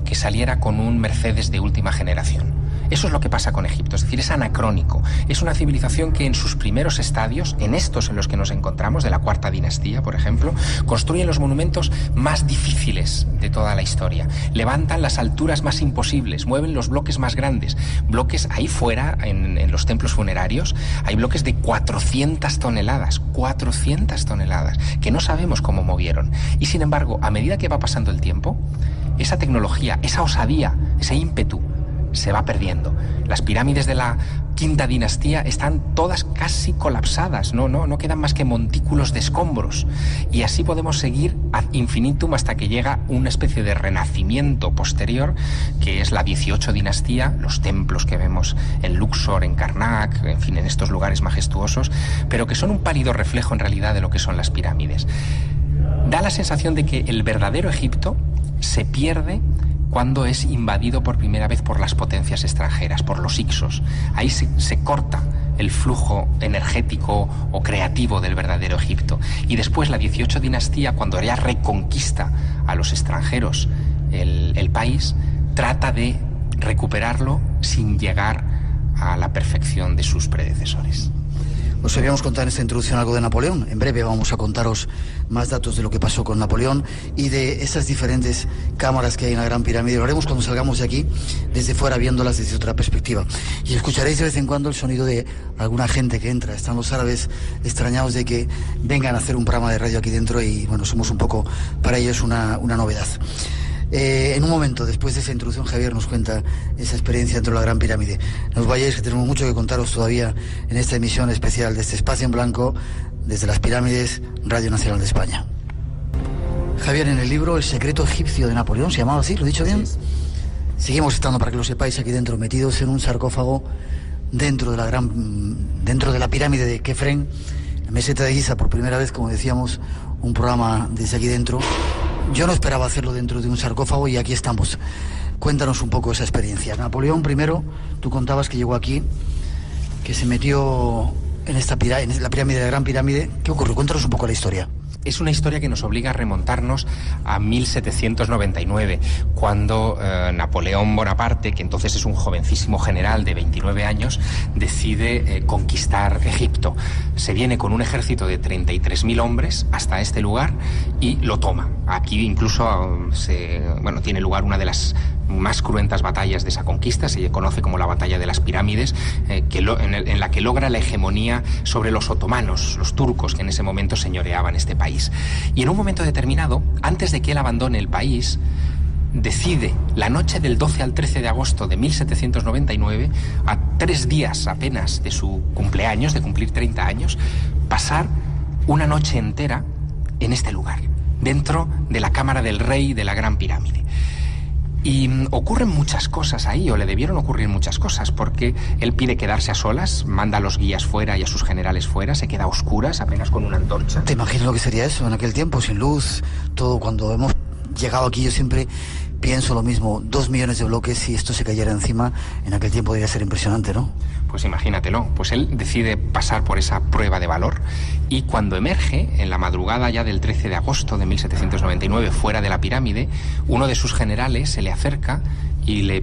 que saliera con un Mercedes de última generación. Eso es lo que pasa con Egipto, es decir, es anacrónico. Es una civilización que en sus primeros estadios, en estos en los que nos encontramos, de la cuarta dinastía, por ejemplo, construyen los monumentos más difíciles de toda la historia. Levantan las alturas más imposibles, mueven los bloques más grandes. Bloques ahí fuera, en los templos funerarios, hay bloques de 400 toneladas, 400 toneladas, que no sabemos cómo movieron. Y sin embargo, a medida que va pasando el tiempo, esa tecnología, esa osadía, ese ímpetu, se va perdiendo. Las pirámides de la quinta dinastía están todas casi colapsadas, no quedan más que montículos de escombros. Y así podemos seguir ad infinitum hasta que llega una especie de renacimiento posterior, que es la 18 dinastía, los templos que vemos en Luxor, en Karnak, en fin, en estos lugares majestuosos, pero que son un pálido reflejo en realidad de lo que son las pirámides. Da la sensación de que el verdadero Egipto se pierde cuando es invadido por primera vez por las potencias extranjeras, por los Hicsos. Ahí se corta el flujo energético o creativo del verdadero Egipto. Y después la 18 dinastía, cuando ya reconquista a los extranjeros el país, trata de recuperarlo sin llegar a la perfección de sus predecesores. Os habíamos contado en esta introducción algo de Napoleón. En breve vamos a contaros más datos de lo que pasó con Napoleón y de esas diferentes cámaras que hay en la Gran Pirámide. Lo haremos cuando salgamos de aquí, desde fuera, viéndolas desde otra perspectiva. Y escucharéis de vez en cuando el sonido de alguna gente que entra. Están los árabes extrañados de que vengan a hacer un programa de radio aquí dentro y, bueno, somos un poco para ellos una novedad. En un momento, después de esa introducción, Javier nos cuenta esa experiencia dentro de la Gran Pirámide. No os vayáis, que tenemos mucho que contaros todavía en esta emisión especial de este Espacio en Blanco, desde las Pirámides, Radio Nacional de España. Javier, en el libro El secreto egipcio de Napoleón, ¿se llamaba así? ¿Lo he dicho bien? Sí. Seguimos estando, para que lo sepáis, aquí dentro, metidos en un sarcófago dentro de la pirámide de Kefren, la meseta de Giza, por primera vez, como decíamos, un programa desde aquí dentro. Yo no esperaba hacerlo dentro de un sarcófago y aquí estamos. Cuéntanos un poco esa experiencia. Napoleón, primero, tú contabas que llegó aquí, que se metió en la pirámide de la Gran Pirámide. ¿Qué ocurrió? Cuéntanos un poco la historia. Es una historia que nos obliga a remontarnos a 1799, cuando Napoleón Bonaparte, que entonces es un jovencísimo general de 29 años, decide conquistar Egipto. Se viene con un ejército de 33.000 hombres hasta este lugar y lo toma. Aquí incluso tiene lugar una de las más cruentas batallas de esa conquista, se conoce como la Batalla de las Pirámides, en la que logra la hegemonía sobre los otomanos, los turcos, que en ese momento señoreaban este país. Y en un momento determinado, antes de que él abandone el país, decide, la noche del 12 al 13 de agosto de 1799, a 3 días apenas de su cumpleaños, de cumplir 30 años, pasar una noche entera en este lugar, dentro de la cámara del rey de la Gran Pirámide. Y ocurren muchas cosas ahí, o le debieron ocurrir muchas cosas, porque él pide quedarse a solas, manda a los guías fuera y a sus generales fuera, se queda a oscuras, apenas con una antorcha. ¿Te imaginas lo que sería eso en aquel tiempo, sin luz, todo? Cuando hemos llegado aquí yo siempre pienso lo mismo, 2 millones de bloques, si esto se cayera encima, en aquel tiempo debía ser impresionante, ¿no? Pues imagínatelo, pues él decide pasar por esa prueba de valor y cuando emerge, en la madrugada ya del 13 de agosto de 1799, fuera de la pirámide, uno de sus generales se le acerca y le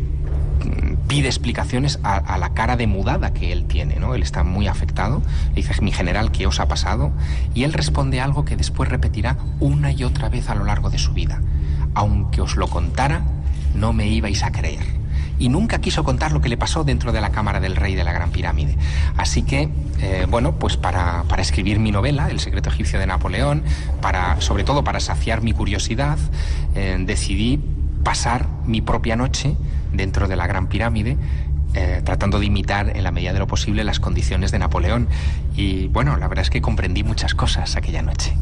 pide explicaciones a la cara de mudada que él tiene, ¿no? Él está muy afectado, le dice: mi general, ¿qué os ha pasado? Y él responde algo que después repetirá una y otra vez a lo largo de su vida: aunque os lo contara, no me ibais a creer. Y nunca quiso contar lo que le pasó dentro de la cámara del rey de la Gran Pirámide. Así que, pues para escribir mi novela, El secreto egipcio de Napoleón, sobre todo para saciar mi curiosidad, decidí pasar mi propia noche dentro de la Gran Pirámide, tratando de imitar en la medida de lo posible las condiciones de Napoleón. Y bueno, la verdad es que comprendí muchas cosas aquella noche.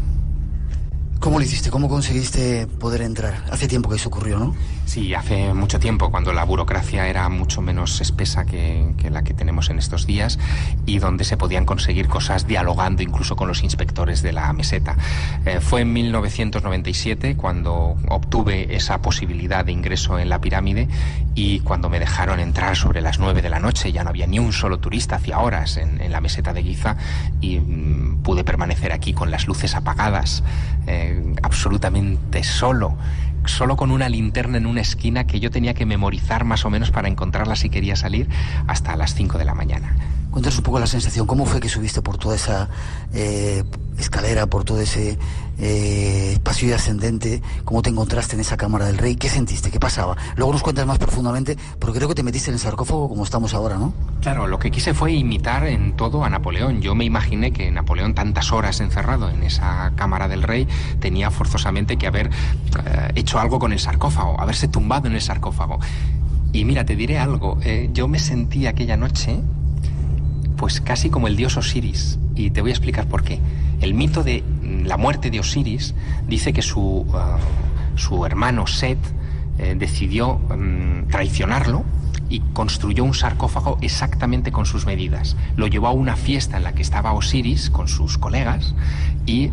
¿Cómo lo hiciste? ¿Cómo conseguiste poder entrar? Hace tiempo que eso ocurrió, ¿no? Sí, hace mucho tiempo, cuando la burocracia era mucho menos espesa que la que tenemos en estos días y donde se podían conseguir cosas dialogando incluso con los inspectores de la meseta. Fue en 1997 cuando obtuve esa posibilidad de ingreso en la pirámide y cuando me dejaron entrar sobre las 9 de la noche, ya no había ni un solo turista, hacía horas en la meseta de Giza, y pude permanecer aquí con las luces apagadas, absolutamente solo con una linterna en una esquina que yo tenía que memorizar más o menos para encontrarla si quería salir, hasta las 5 de la mañana. Cuéntanos un poco la sensación, ¿cómo fue que subiste por toda esa escalera, por todo ese pasillo ascendente? ¿Cómo te encontraste en esa cámara del rey? ¿Qué sentiste? ¿Qué pasaba? Luego nos cuentas más profundamente, porque creo que te metiste en el sarcófago como estamos ahora, ¿no? Claro, lo que quise fue imitar en todo a Napoleón. Yo me imaginé que Napoleón, tantas horas encerrado en esa cámara del rey, tenía forzosamente que haber hecho algo con el sarcófago, haberse tumbado en el sarcófago. Y mira, te diré algo, yo me sentí aquella noche pues casi como el dios Osiris, y te voy a explicar por qué. El mito de la muerte de Osiris dice que su hermano Set decidió traicionarlo y construyó un sarcófago exactamente con sus medidas. Lo llevó a una fiesta en la que estaba Osiris con sus colegas y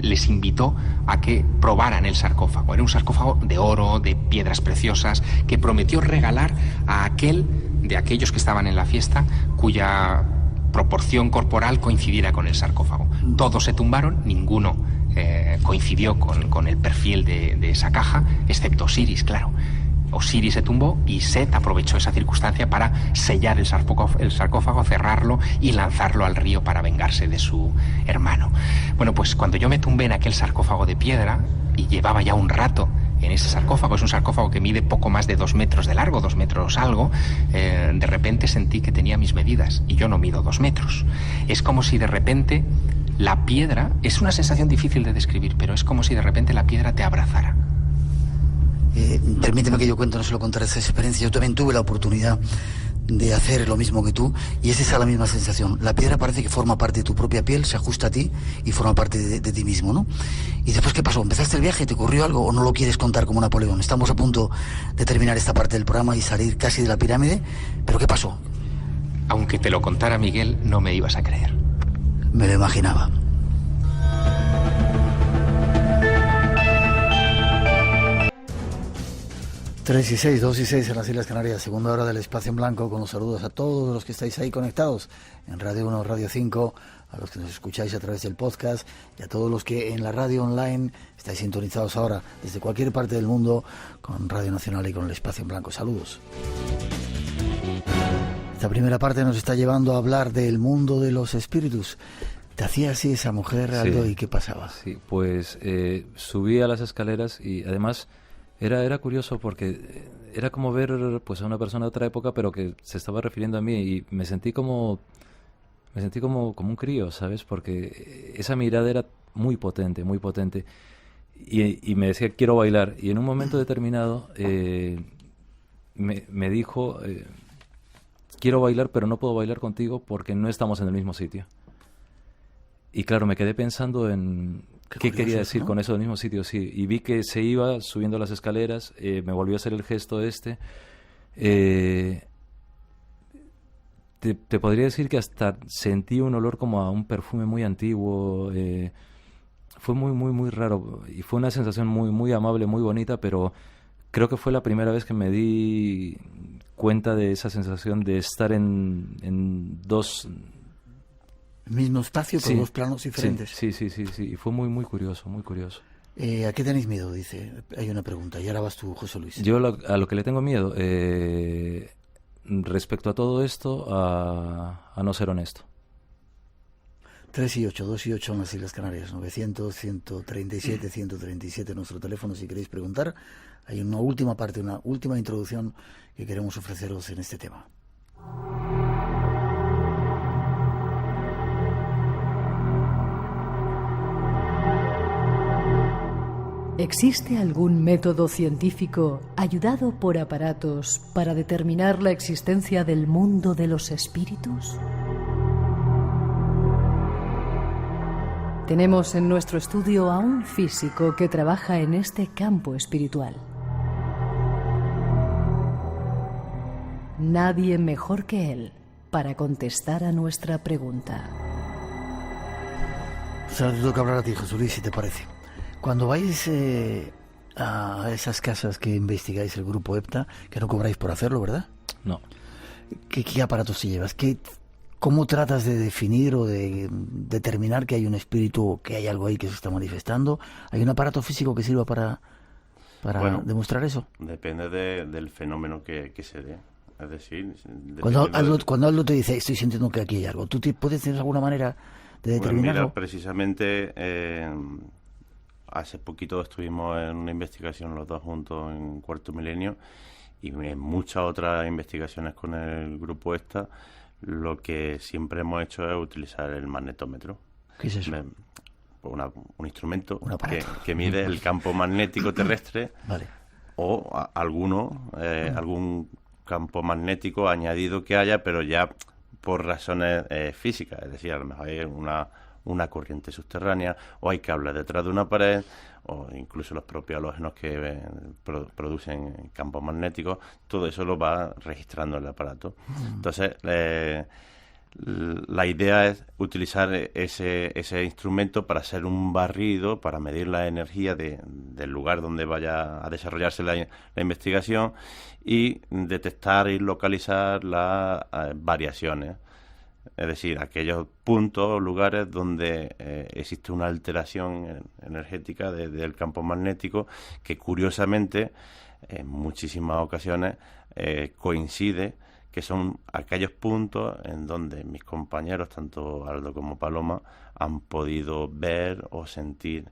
les invitó a que probaran el sarcófago. Era un sarcófago de oro, de piedras preciosas, que prometió regalar a aquellos que estaban en la fiesta cuya proporción corporal coincidiera con el sarcófago. Todos se tumbaron, ninguno coincidió con el perfil de esa caja, excepto Osiris, claro. Osiris se tumbó y Set aprovechó esa circunstancia para sellar el sarcófago, cerrarlo y lanzarlo al río para vengarse de su hermano. Bueno, pues cuando yo me tumbé en aquel sarcófago de piedra, y llevaba ya un rato en ese sarcófago, es un sarcófago que mide poco más de 2 metros de largo, 2 metros algo, de repente sentí que tenía mis medidas y yo no mido 2 metros. Es como si de repente la piedra, es una sensación difícil de describir, pero es como si de repente la piedra te abrazara. Permíteme que yo cuente, no solo contar esa experiencia. Yo también tuve la oportunidad de hacer lo mismo que tú y es esa la misma sensación. La piedra parece que forma parte de tu propia piel, se ajusta a ti y forma parte de ti mismo, ¿no? Y después, ¿qué pasó? ¿Empezaste el viaje? ¿Te ocurrió algo o no lo quieres contar como Napoleón? Estamos a punto de terminar esta parte del programa y salir casi de la pirámide, pero ¿qué pasó? Aunque te lo contara, Miguel, no me ibas a creer. Me lo imaginaba. Tres y 6, 2 y 6 en las Islas Canarias, segunda hora del Espacio en Blanco, con los saludos a todos los que estáis ahí conectados en Radio 1, Radio 5, a los que nos escucháis a través del podcast y a todos los que en la radio online estáis sintonizados ahora desde cualquier parte del mundo con Radio Nacional y con el Espacio en Blanco. Saludos. Esta primera parte nos está llevando a hablar del mundo de los espíritus. ¿Te hacía así esa mujer, Aldo, y qué pasaba? Sí, pues subí a las escaleras y además era curioso porque era como ver pues a una persona de otra época, pero que se estaba refiriendo a mí, y me sentí como un crío, ¿sabes? Porque esa mirada era muy potente, y me decía, quiero bailar, y en un momento determinado me dijo, quiero bailar, pero no puedo bailar contigo porque no estamos en el mismo sitio. Y claro, me quedé pensando en qué quería decir, ¿no?, con eso del mismo sitio, sí. Y vi que se iba subiendo las escaleras, me volvió a hacer el gesto Te podría decir que hasta sentí un olor como a un perfume muy antiguo. Fue muy raro y fue una sensación muy amable, muy bonita, pero creo que fue la primera vez que me di cuenta de esa sensación de estar en dos... El mismo espacio, pero dos planos diferentes. Sí, y fue muy curioso. ¿A qué tenéis miedo? Dice, hay una pregunta, y ahora vas tú, José Luis. Yo a lo que le tengo miedo, respecto a todo esto, a no ser honesto. 3 y 8, 2 y 8 en las Islas Canarias, 900-137-137 nuestro teléfono si queréis preguntar. Hay una última parte, una última introducción que queremos ofreceros en este tema. ¿Existe algún método científico ayudado por aparatos para determinar la existencia del mundo de los espíritus? Tenemos en nuestro estudio a un físico que trabaja en este campo espiritual. Nadie mejor que él para contestar a nuestra pregunta. Pues ahora te toca hablar a ti, José Luis, si te parece. Cuando vais a esas casas que investigáis, el grupo EPTA, que no cobráis por hacerlo, ¿verdad? No. ¿Qué aparatos te llevas? ¿Cómo tratas de definir o de determinar que hay un espíritu o que hay algo ahí que se está manifestando? ¿Hay un aparato físico que sirva para demostrar eso? Depende del fenómeno que se dé. Es decir, cuando Aldo te dice, estoy sintiendo que aquí hay algo, ¿tú puedes tener alguna manera de determinarlo? Mira, precisamente hace poquito estuvimos en una investigación los dos juntos en Cuarto Milenio, y en muchas otras investigaciones con el grupo EPTA. Lo que siempre hemos hecho es utilizar el magnetómetro. ¿Qué es eso? Un instrumento que mide el campo magnético terrestre. Vale. O algún campo magnético añadido que haya, pero ya por razones físicas. Es decir, a lo mejor hay una corriente subterránea, o hay cables detrás de una pared, o incluso los propios halógenos que producen campos magnéticos. Todo eso lo va registrando el aparato. Entonces, la idea es utilizar ese instrumento para hacer un barrido, para medir la energía del lugar donde vaya a desarrollarse la investigación, y detectar y localizar las variaciones. Es decir, aquellos puntos, lugares donde existe una alteración energética del campo magnético que, curiosamente, en muchísimas ocasiones coincide, que son aquellos puntos en donde mis compañeros, tanto Aldo como Paloma, han podido ver o sentir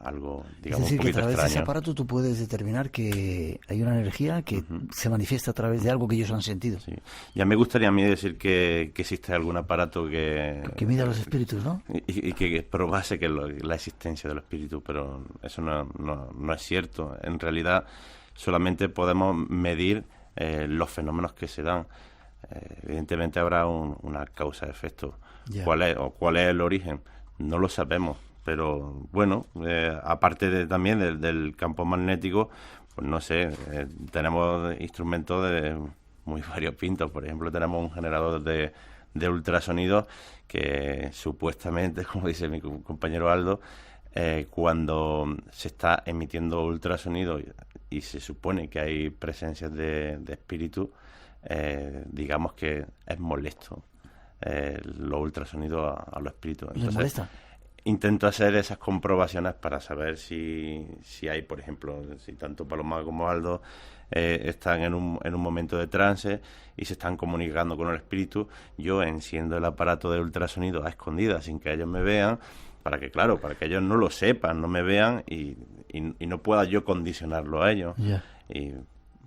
algo, digamos, un poquito extraño. Es decir, que a través de ese aparato tú puedes determinar que hay una energía que se manifiesta a través de algo que ellos han sentido. Sí. Ya me gustaría a mí decir que existe algún aparato que mida los espíritus, ¿no? Y que probase que la existencia de los espíritus, pero eso no es cierto. En realidad solamente podemos medir los fenómenos que se dan. Evidentemente habrá una causa-efecto. ¿Cuál es el origen? No lo sabemos. Pero bueno, aparte también del campo magnético, pues no sé, tenemos instrumentos muy variopintos. Por ejemplo, tenemos un generador de ultrasonidos que supuestamente, como dice mi compañero Aldo, cuando se está emitiendo ultrasonido y se supone que hay presencias de espíritus, digamos que es molesto. los ultrasonidos a los espíritus. ¿Les molesta? Intento hacer esas comprobaciones para saber si hay, por ejemplo, si tanto Paloma como Aldo están en un momento de trance y se están comunicando con el espíritu. Yo enciendo el aparato de ultrasonido a escondidas sin que ellos me vean, para que ellos no lo sepan, no me vean y no pueda yo condicionarlo a ellos. Yeah. Y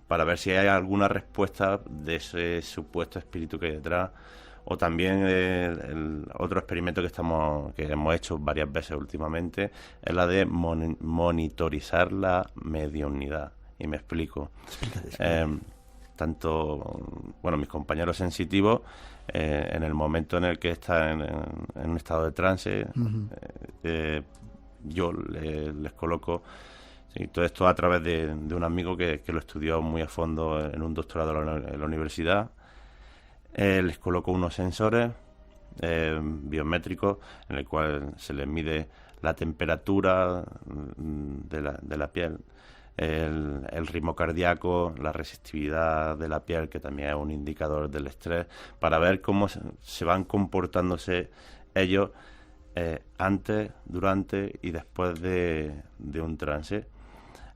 para ver si hay alguna respuesta de ese supuesto espíritu que hay detrás. O también el otro experimento que hemos hecho varias veces últimamente es la de monitorizar la mediunidad. Y me explico. Mis compañeros sensitivos, en el momento en el que están en un estado de trance, yo les coloco... Sí, todo esto a través de un amigo que lo estudió muy a fondo en un doctorado en la universidad. Les coloco unos sensores biométricos en el cual se les mide la temperatura de la piel, el ritmo cardíaco, la resistividad de la piel, que también es un indicador del estrés, para ver cómo se van comportándose ellos antes, durante y después de un trance.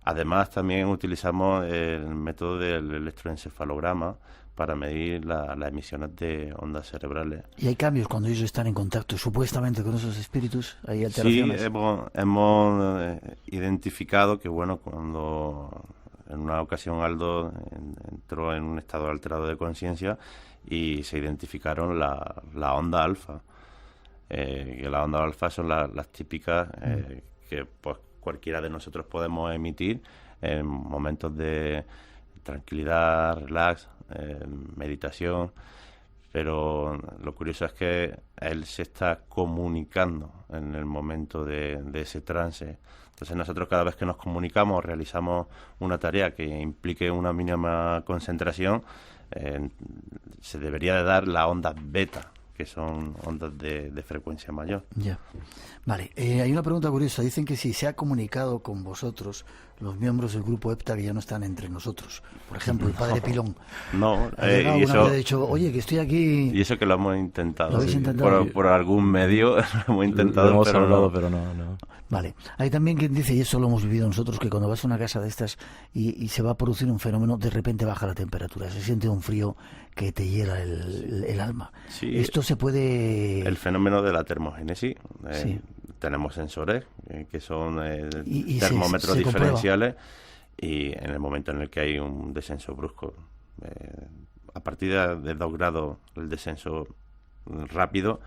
Además, también utilizamos el método del electroencefalograma para medir las emisiones de ondas cerebrales. ¿Y hay cambios cuando ellos están en contacto supuestamente con esos espíritus? ¿Hay alteraciones? Sí, hemos identificado que, cuando en una ocasión Aldo entró en un estado alterado de conciencia y se identificaron la onda alfa. Que la onda alfa son las típicas que pues cualquiera de nosotros podemos emitir en momentos de tranquilidad, relax, meditación, pero lo curioso es que él se está comunicando en el momento de ese trance. Entonces nosotros cada vez que nos comunicamos, realizamos una tarea que implique una mínima concentración, se debería de dar la onda beta, que son ondas de frecuencia mayor. Ya. Vale, hay una pregunta curiosa. Dicen que si se ha comunicado con vosotros los miembros del grupo EPTA que ya no están entre nosotros. Por ejemplo, el padre Pilón. No, y eso... ha dicho, oye, que estoy aquí... Y eso que lo hemos intentado. ¿Lo habéis intentado? Por algún medio lo hemos intentado, lo hemos hablado, pero no. Vale. Hay también quien dice, y eso lo hemos vivido nosotros, que cuando vas a una casa de estas y se va a producir un fenómeno, de repente baja la temperatura, se siente un frío que te hiela el alma. Sí, esto se puede... El fenómeno de la termogénesis. Sí. Tenemos sensores que son termómetros diferenciales y en el momento en el que hay un descenso brusco, a partir de 2 grados el descenso rápido,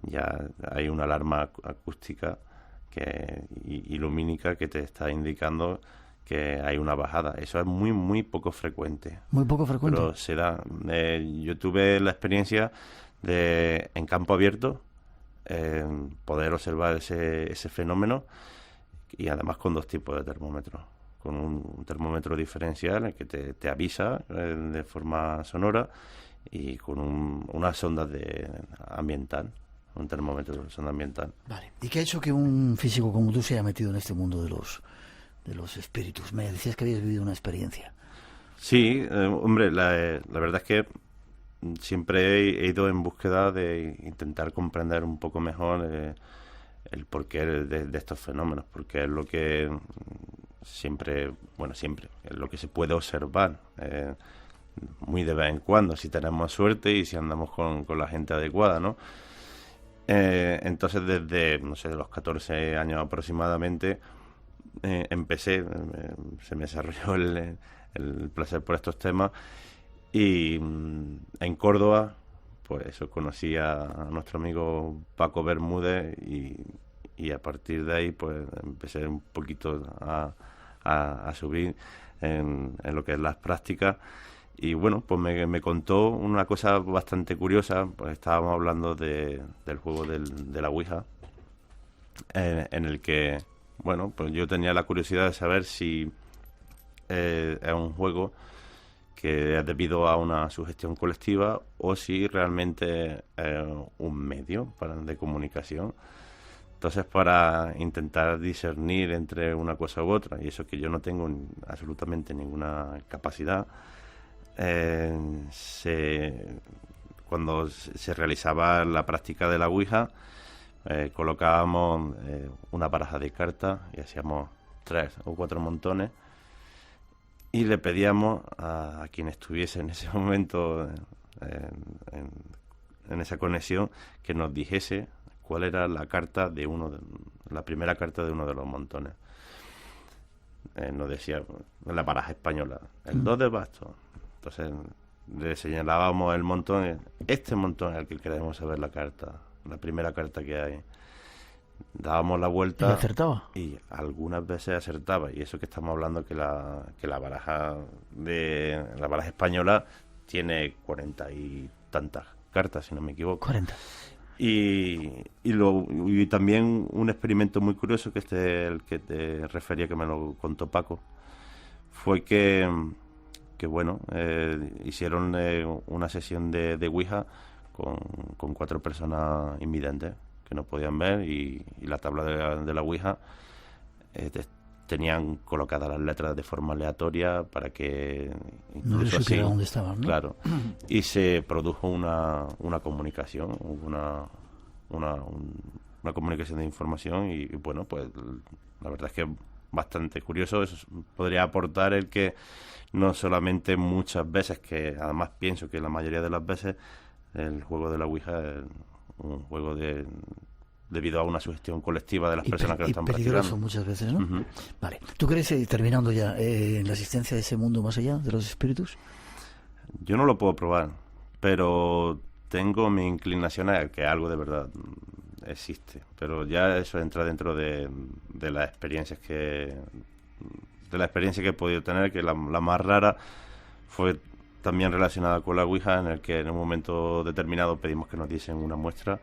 ya hay una alarma acústica y lumínica que te está indicando que hay una bajada. Eso es muy, muy poco frecuente. Muy poco frecuente. Pero se da. Yo tuve la experiencia de, en campo abierto, poder observar ese fenómeno, y además con 2 tipos de termómetros. Con un termómetro diferencial, el que te avisa de forma sonora, y con una sonda ambiental. Un termómetro de sonda ambiental. Vale. ¿Y qué ha hecho que un físico como tú se haya metido en este mundo de los espíritus? Me decías que habías vivido una experiencia. Sí, hombre, la verdad es que siempre he ido en búsqueda de intentar comprender un poco mejor el porqué de estos fenómenos, porque es lo que siempre es lo que se puede observar muy de vez en cuando, si tenemos suerte y si andamos con la gente adecuada, ¿no? Entonces desde, de los 14 años aproximadamente, empecé, se me desarrolló el placer por estos temas, y en Córdoba, pues eso, conocí a nuestro amigo Paco Bermúdez, y a partir de ahí pues empecé un poquito a subir en lo que es las prácticas. Y bueno, pues me contó una cosa bastante curiosa. Pues estábamos hablando del juego de la Ouija, en el que, bueno, pues yo tenía la curiosidad de saber si es un juego que es debido a una sugestión colectiva o si realmente es un medio de comunicación. Entonces, para intentar discernir entre una cosa u otra, y eso que yo no tengo absolutamente ninguna capacidad, cuando se realizaba la práctica de la Ouija, colocábamos una baraja de cartas y hacíamos 3 o 4 montones y le pedíamos a quien estuviese en ese momento en esa conexión que nos dijese cuál era la carta la primera carta de uno de los montones. Nos decía la baraja española, el 2 de bastos. Entonces le señalábamos el montón, este montón es el que queremos saber la carta, la primera carta que hay. Dábamos la vuelta y acertaba, y algunas veces acertaba, y eso que estamos hablando que la baraja española tiene 40 y tantas cartas, si no me equivoco. 40. Y también un experimento muy curioso, que el que te refería, que me lo contó Paco, fue que bueno, hicieron una sesión de Ouija con 4 personas invidentes que no podían ver, y la tabla de la Ouija tenían colocadas las letras de forma aleatoria para que no se supiera dónde estaban, ¿no? Claro. Y se produjo una comunicación, una comunicación de información, y bueno, pues la verdad es que es bastante curioso. Eso podría aportar el que no solamente muchas veces, que además pienso que la mayoría de las veces el juego de la Ouija es un juego debido a una sugestión colectiva de las personas que lo están practicando. Peligroso muchas veces, ¿no? Uh-huh. Vale. ¿Tú crees, terminando ya, en la existencia de ese mundo más allá de los espíritus? Yo no lo puedo probar, pero tengo mi inclinación a que algo de verdad existe. Pero ya eso entra dentro de las experiencias que he podido tener, que la más rara fue también relacionada con la Ouija, en el que en un momento determinado pedimos que nos diesen una muestra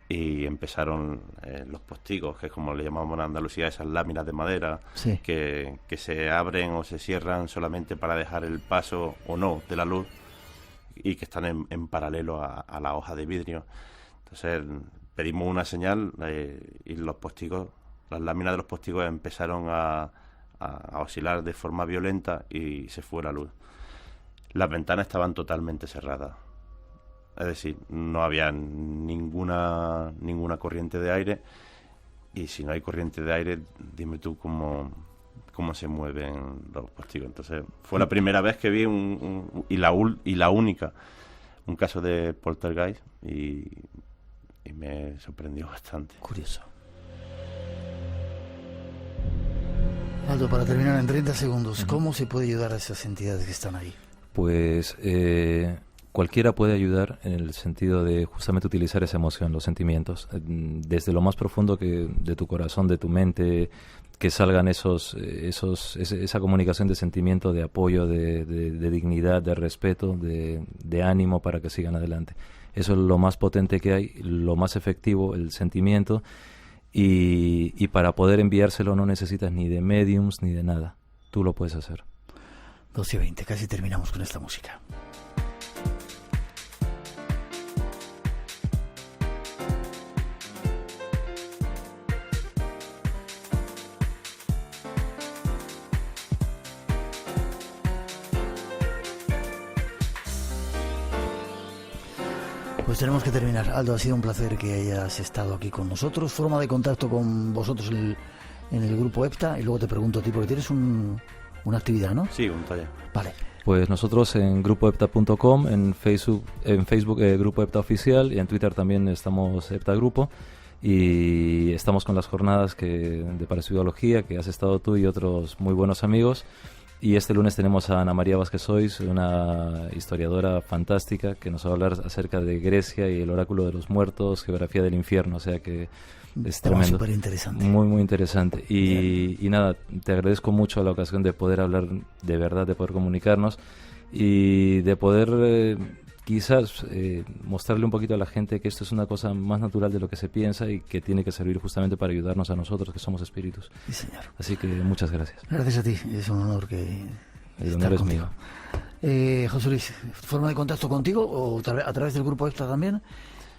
y empezaron los postigos, que es como le llamamos en Andalucía, esas láminas de madera, sí, que se abren o se cierran solamente para dejar el paso o no de la luz, y que están en paralelo a la hoja de vidrio. Entonces pedimos una señal y los postigos, las láminas de los postigos empezaron a oscilar de forma violenta y se fue la luz. Las ventanas estaban totalmente cerradas, es decir, no había ninguna corriente de aire, y si no hay corriente de aire, dime tú cómo se mueven los postigos. Entonces fue la primera vez que vi y la única, un caso de poltergeist, y me sorprendió bastante. Curioso. Aldo, para terminar en 30 segundos, ¿cómo se puede ayudar a esas entidades que están ahí? Pues cualquiera puede ayudar, en el sentido de justamente utilizar esa emoción, los sentimientos, desde lo más profundo de tu corazón, de tu mente, que salgan esa comunicación de sentimiento, de apoyo, de dignidad, de respeto, de ánimo para que sigan adelante. Eso es lo más potente que hay, lo más efectivo, el sentimiento, y para poder enviárselo no necesitas ni de mediums ni de nada. Tú lo puedes hacer. 12:20, casi terminamos con esta música. Pues tenemos que terminar. Aldo, ha sido un placer que hayas estado aquí con nosotros. Forma de contacto con vosotros en el grupo EPTA, y luego te pregunto a ti, porque tienes una actividad, ¿no? Sí, un taller. Vale. Pues nosotros en grupoepta.com, en Facebook Grupo EPTA Oficial, y en Twitter también estamos EPTA Grupo, y estamos con las jornadas de parapsicología, que has estado tú y otros muy buenos amigos. Y este lunes tenemos a Ana María Vázquez Sois, una historiadora fantástica, que nos va a hablar acerca de Grecia y el oráculo de los muertos, geografía del infierno, o sea que es tremendo. Súper interesante. Muy, muy interesante. Y nada, te agradezco mucho la ocasión de poder hablar de verdad, de poder comunicarnos y de poder quizás mostrarle un poquito a la gente que esto es una cosa más natural de lo que se piensa y que tiene que servir justamente para ayudarnos a nosotros, que somos espíritus. Sí, señor. Así que muchas gracias. Gracias a ti, es un honor que... El honor es mío. José Luis, ¿forma de contacto contigo o a través del grupo EPTA también?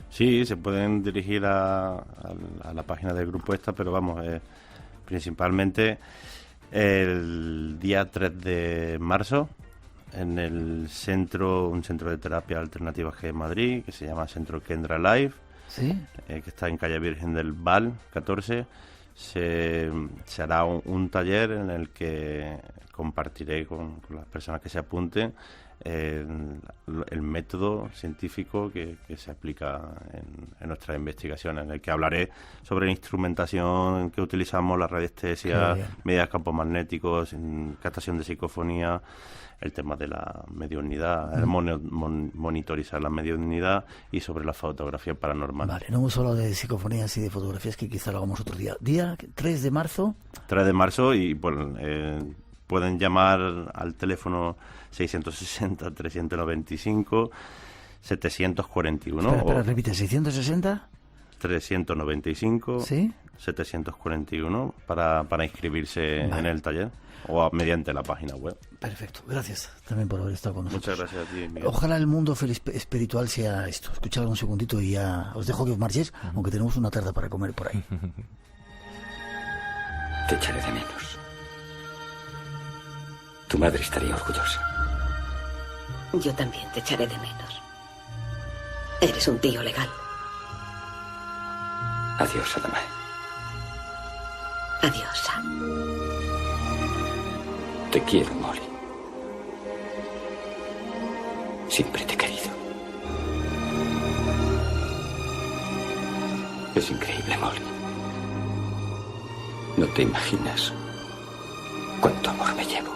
Sí, se pueden dirigir a la página del grupo EPTA, pero vamos, principalmente el día 3 de marzo en el un centro de terapia alternativa que hay en Madrid, que se llama Centro Kendra Life, ¿sí? Que está en calle Virgen del Val 14. Se hará un taller en el que compartiré con las personas que se apunten el método científico que se aplica en nuestras investigaciones, en el que hablaré sobre la instrumentación que utilizamos, la radiestesia, medidas de campos magnéticos, captación de psicofonía, el tema de la mediunidad, el monitorizar la mediunidad y sobre la fotografía paranormal. Vale, no hemos hablado de psicofonías y de fotografías, que quizá lo hagamos otro día. Día 3 de marzo. 3 de marzo y bueno, pueden llamar al teléfono 660-395-741. Espera, repite, ¿660? 395, ¿sí? 741 para inscribirse en el taller o mediante la página web. Perfecto, gracias también por haber estado con nosotros. Muchas gracias a ti, Miguel. Ojalá el mundo espiritual sea esto. Escuchad un segundito y ya os dejo que os marchéis, aunque tenemos una tarde para comer por ahí. Te echaré de menos. Tu madre estaría orgullosa. Yo también te echaré de menos. Eres un tío legal. Adiós, Adamae. Adiós, Sam. Te quiero, Molly. Siempre te he querido. Es increíble, Molly. No te imaginas cuánto amor me llevo.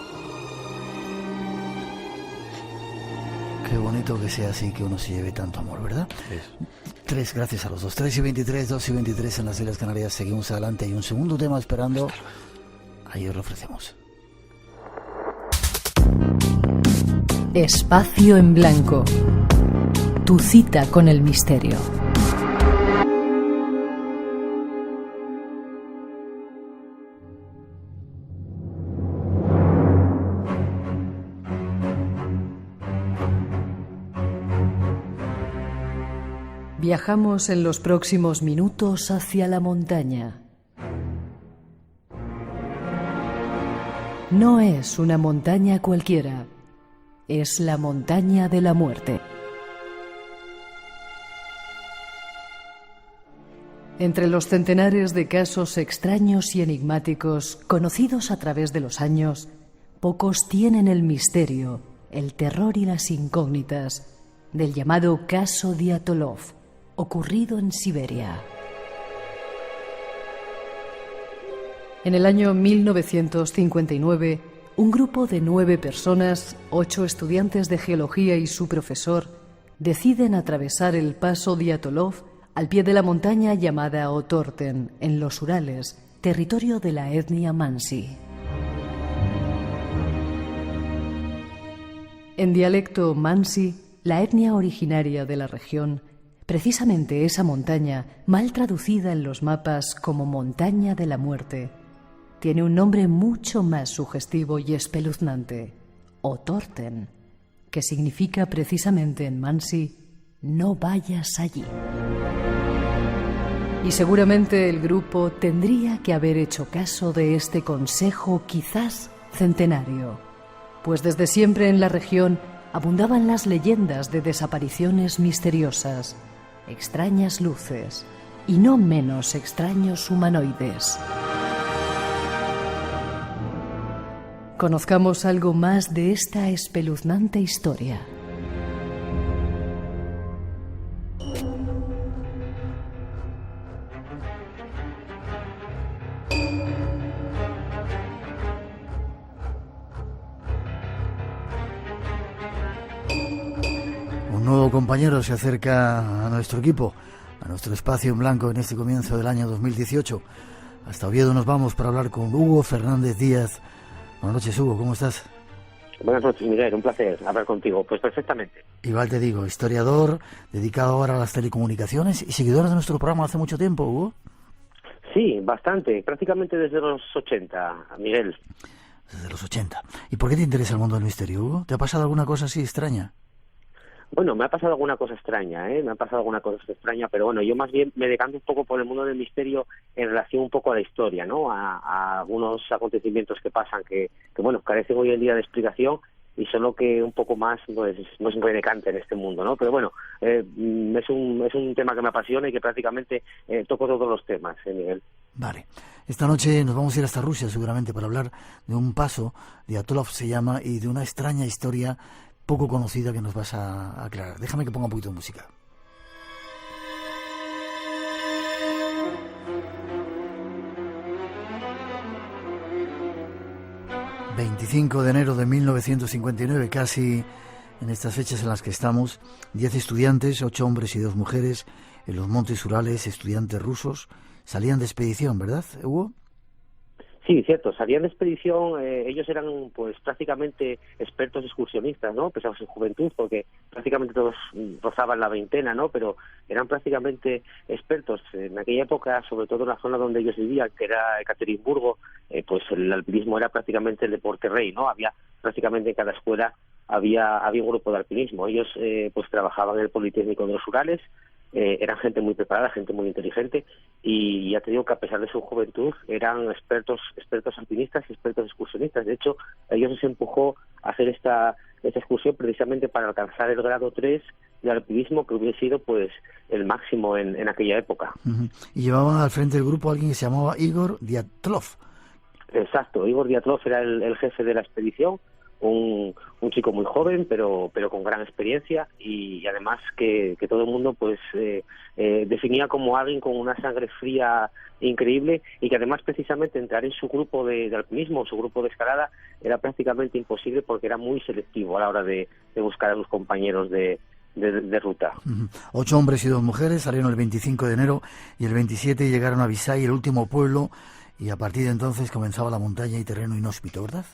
Qué bonito que sea así, que uno se lleve tanto amor, ¿verdad? 3, gracias a los dos. 3:23, 2:23 en las Islas Canarias. Seguimos adelante. Hay un segundo tema esperando. Ahí os lo ofrecemos. Espacio en Blanco. Tu cita con el misterio. Viajamos en los próximos minutos hacia la montaña. No es una montaña cualquiera, es la montaña de la muerte. Entre los centenares de casos extraños y enigmáticos conocidos a través de los años, pocos tienen el misterio, el terror y las incógnitas del llamado caso Dyatlov, ocurrido en Siberia. En el año 1959, un grupo de 9 personas, 8 estudiantes de geología y su profesor, deciden atravesar el paso Dyatlov al pie de la montaña llamada Otorten, en los Urales, territorio de la etnia Mansi. En dialecto Mansi, la etnia originaria de la región, precisamente esa montaña, mal traducida en los mapas como Montaña de la Muerte, tiene un nombre mucho más sugestivo y espeluznante, Otorten, que significa precisamente en Mansi, no vayas allí. Y seguramente el grupo tendría que haber hecho caso de este consejo quizás centenario, pues desde siempre en la región abundaban las leyendas de desapariciones misteriosas, extrañas luces y no menos extraños humanoides. Conozcamos algo más de esta espeluznante historia. Un nuevo compañero se acerca a nuestro equipo, a nuestro espacio en blanco en este comienzo del año 2018. Hasta Oviedo nos vamos para hablar con Hugo Fernández Díaz. Buenas noches, Hugo, ¿cómo estás? Buenas noches, Miguel, un placer hablar contigo. Pues perfectamente. Igual te digo, historiador, dedicado ahora a las telecomunicaciones y seguidor de nuestro programa hace mucho tiempo, Hugo. Sí, bastante, prácticamente desde los 80, Miguel. Desde los 80. ¿Y por qué te interesa el mundo del misterio, Hugo? ¿Te ha pasado alguna cosa así extraña? Bueno, me ha pasado alguna cosa extraña, pero bueno, yo más bien me decanto un poco por el mundo del misterio en relación un poco a la historia, ¿no? A algunos acontecimientos que pasan que bueno, carecen hoy en día de explicación y solo que un poco más pues no es renegante en este mundo, ¿no? Pero bueno, es un tema que me apasiona y que prácticamente toco todos los temas, Miguel. Vale. Esta noche nos vamos a ir hasta Rusia seguramente para hablar de un paso, Diatlov se llama, y de una extraña historia poco conocida que nos vas a aclarar. Déjame que ponga un poquito de música. ...25 de enero de 1959, casi en estas fechas en las que estamos... ...10 estudiantes, 8 hombres y 2 mujeres... ...en los montes Urales, estudiantes rusos... ...salían de expedición, ¿verdad, Hugo? Sí, cierto, salían de expedición, ellos eran pues prácticamente expertos excursionistas, ¿no? Pese a su juventud, porque prácticamente todos rozaban la veintena, ¿no? Pero eran prácticamente expertos. En aquella época, sobre todo en la zona donde ellos vivían, que era Ekaterimburgo, pues el alpinismo era prácticamente el deporte rey, ¿no? Había prácticamente en cada escuela había un grupo de alpinismo. Ellos pues trabajaban en el Politécnico de los Urales, eran gente muy preparada, gente muy inteligente, y ya te digo que a pesar de su juventud eran expertos alpinistas y expertos excursionistas. De hecho, a ellos les empujó a hacer esta excursión precisamente para alcanzar el grado 3 de alpinismo, que hubiera sido pues el máximo en aquella época. Uh-huh. Y llevaban al frente del grupo a alguien que se llamaba Igor Diatlov. Exacto, Igor Diatlov era el jefe de la expedición, un chico muy joven pero con gran experiencia, y además que todo el mundo pues definía como alguien con una sangre fría increíble, y que además precisamente entrar en su grupo de alpinismo, su grupo de escalada, era prácticamente imposible porque era muy selectivo a la hora de buscar a sus compañeros de ruta. 8 hombres y 2 mujeres salieron el 25 de enero y el 27 llegaron a Visay, el último pueblo, y a partir de entonces comenzaba la montaña y terreno inhóspito, ¿verdad?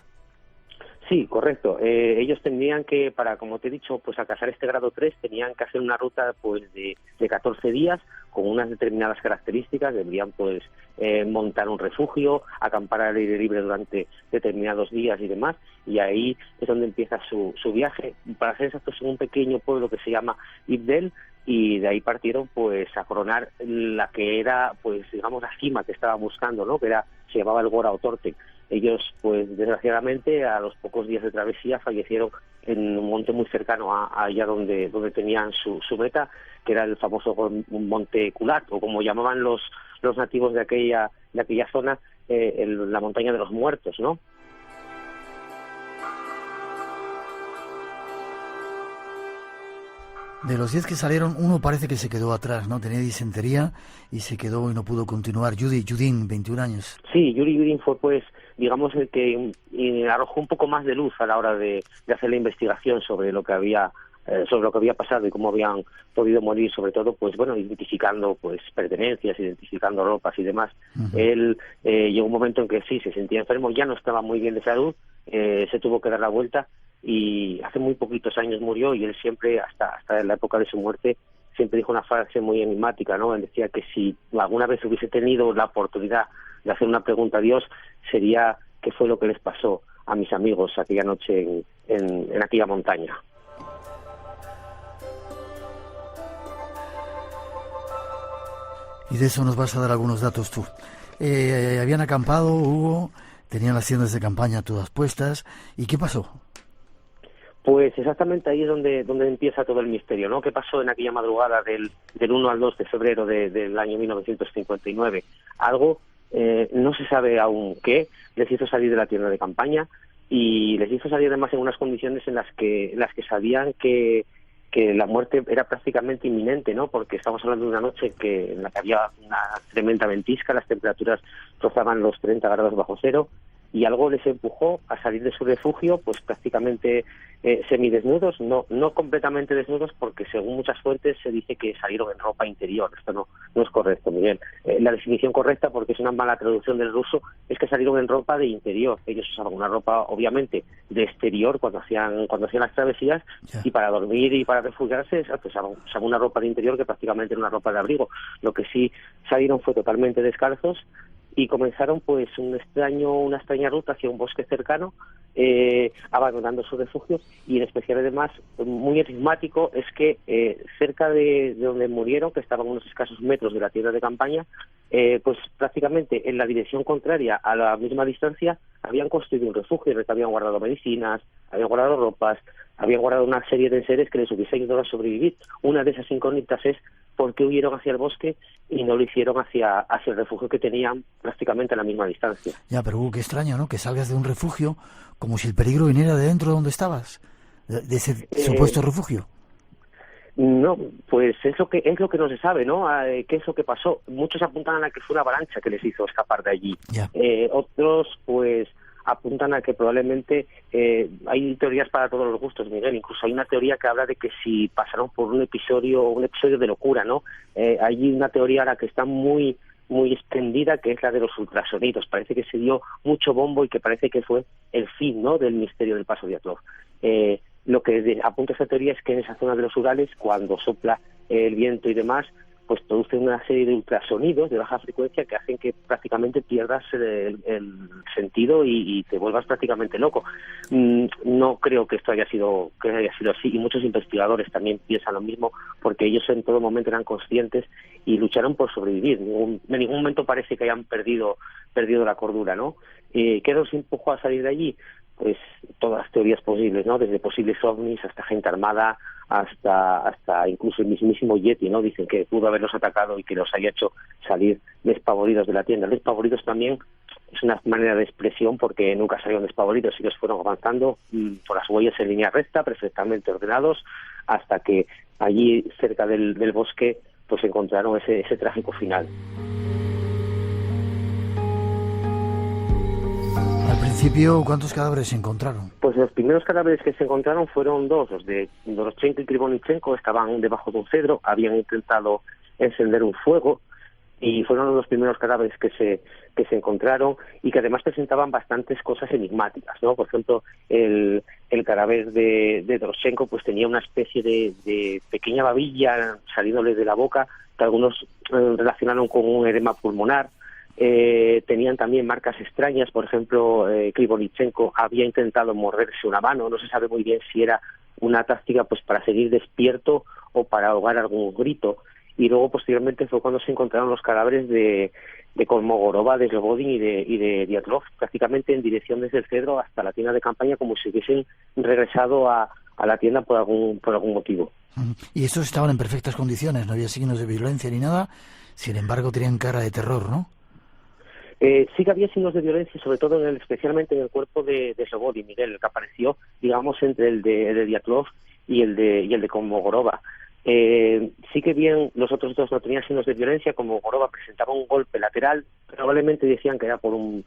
Sí, correcto. Ellos tenían que, como te he dicho, pues alcanzar este grado 3, tenían que hacer una ruta pues de 14 días con unas determinadas características. Deberían pues montar un refugio, acampar al aire libre durante determinados días y demás, y ahí es donde empieza su viaje. Para ser exactos, en un pequeño pueblo que se llama Ibdel, y de ahí partieron pues a coronar la que era pues digamos la cima que estaban buscando, ¿no? Se llamaba el Gora Otortek. Ellos pues desgraciadamente a los pocos días de travesía fallecieron en un monte muy cercano a allá donde tenían su meta, que era el famoso monte Kulat, o como llamaban los nativos de aquella zona, la montaña de los muertos, ¿no? De los 10 que salieron, uno parece que se quedó atrás, ¿no? Tenía disentería y se quedó y no pudo continuar. Yudin, 21 años. Sí, Yuri Yudin fue, pues, digamos, el que arrojó un poco más de luz a la hora de hacer la investigación sobre lo que había pasado y cómo habían podido morir, sobre todo, pues, bueno, identificando, pues, pertenencias, identificando ropas y demás. Uh-huh. Él llegó un momento en que sí, se sentía enfermo, ya no estaba muy bien de salud, se tuvo que dar la vuelta, y hace muy poquitos años murió, y él siempre, hasta la época de su muerte, siempre dijo una frase muy enigmática, ¿no? Él decía que si alguna vez hubiese tenido la oportunidad de hacer una pregunta a Dios, sería qué fue lo que les pasó a mis amigos aquella noche en aquella montaña. Y de eso nos vas a dar algunos datos tú. Habían acampado, Hugo, tenían las tiendas de campaña todas puestas, ¿y qué pasó? Pues exactamente ahí es donde empieza todo el misterio, ¿no? ¿Qué pasó en aquella madrugada del 1 al 2 de febrero del año 1959? Algo, no se sabe aún qué, les hizo salir de la tienda de campaña, y les hizo salir además en unas condiciones en las que sabían que la muerte era prácticamente inminente, ¿no? Porque estamos hablando de una noche en la que había una tremenda ventisca, las temperaturas rozaban los 30 grados bajo cero, y algo les empujó a salir de su refugio pues prácticamente semidesnudos, no completamente desnudos, porque según muchas fuentes se dice que salieron en ropa interior. Esto no es correcto, Miguel. La definición correcta, porque es una mala traducción del ruso, es que salieron en ropa de interior. Ellos usaban una ropa obviamente de exterior cuando hacían las travesías, y para dormir y para refugiarse usaban una ropa de interior que prácticamente era una ropa de abrigo. Lo que sí salieron fue totalmente descalzos, y comenzaron pues una extraña ruta hacia un bosque cercano, abandonando su refugio. Y en especial, además, muy enigmático es que cerca de donde murieron, que estaban a unos escasos metros de la tienda de campaña, pues prácticamente en la dirección contraria, a la misma distancia, habían construido un refugio en el que habían guardado medicinas, habían guardado ropas, habían guardado una serie de enseres que les hubiese ayudado a sobrevivir. Una de esas incógnitas es por qué huyeron hacia el bosque y no lo hicieron hacia el refugio que tenían prácticamente a la misma distancia. Ya, pero qué extraño, ¿no? Que salgas de un refugio como si el peligro viniera de dentro de donde estabas, de ese supuesto refugio. No, pues es lo que no se sabe, ¿no? ¿Qué es lo que pasó? Muchos apuntan a que fue una avalancha que les hizo escapar de allí. Otros, pues, apuntan a que probablemente hay teorías para todos los gustos, Miguel. Incluso hay una teoría que habla de que si pasaron por un episodio de locura, ¿no? Hay una teoría ahora que está muy extendida, que es la de los ultrasonidos. Parece que se dio mucho bombo y que parece que fue el fin, ¿no?, del misterio del paso Diatlov. Lo que apunta esta teoría es que en esa zona de los Urales, cuando sopla el viento y demás, pues produce una serie de ultrasonidos de baja frecuencia que hacen que prácticamente pierdas el sentido y te vuelvas prácticamente loco. No creo que esto haya sido así, y muchos investigadores también piensan lo mismo, porque ellos en todo momento eran conscientes y lucharon por sobrevivir. En ningún momento parece que hayan perdido la cordura, ¿no? ¿Qué los empujó a salir de allí? Pues todas las teorías posibles, ¿no? Desde posibles ovnis hasta gente armada, hasta incluso el mismísimo Yeti, ¿no? Dicen que pudo haberlos atacado y que los haya hecho salir despavoridos de la tienda. Despavoridos también es una manera de expresión, porque nunca salieron despavoridos, ellos fueron avanzando por las huellas en línea recta, perfectamente ordenados, hasta que allí cerca del bosque pues encontraron ese trágico final. Al principio, ¿cuántos cadáveres se encontraron? Pues los primeros cadáveres que se encontraron fueron dos, los de Doroshenko y Krivonichenko. Estaban debajo de un cedro, habían intentado encender un fuego y fueron los primeros cadáveres que se encontraron, y que además presentaban bastantes cosas enigmáticas, ¿no? Por ejemplo, el cadáver de Doroshenko pues tenía una especie de pequeña babilla saliéndole de la boca, que algunos relacionaron con un edema pulmonar. Tenían también marcas extrañas. Por ejemplo, Krivonichenko había intentado morderse una mano. No se sabe muy bien si era una táctica pues para seguir despierto o para ahogar algún grito. Y luego posteriormente fue cuando se encontraron los cadáveres de Kolmogorova, de Slobodin y de Diatlov, prácticamente en dirección desde el cedro hasta la tienda de campaña, como si hubiesen regresado a la tienda por algún motivo. Y estos estaban en perfectas condiciones, no había signos de violencia ni nada, sin embargo tenían cara de terror, ¿no? Sí que había signos de violencia, sobre todo especialmente en el cuerpo de Slobodin, Miguel, el que apareció, digamos, entre el de Diatlov y el de Kolmogorova. Sí que bien, los otros dos no tenían signos de violencia. Kolmogorova presentaba un golpe lateral, probablemente decían que era por un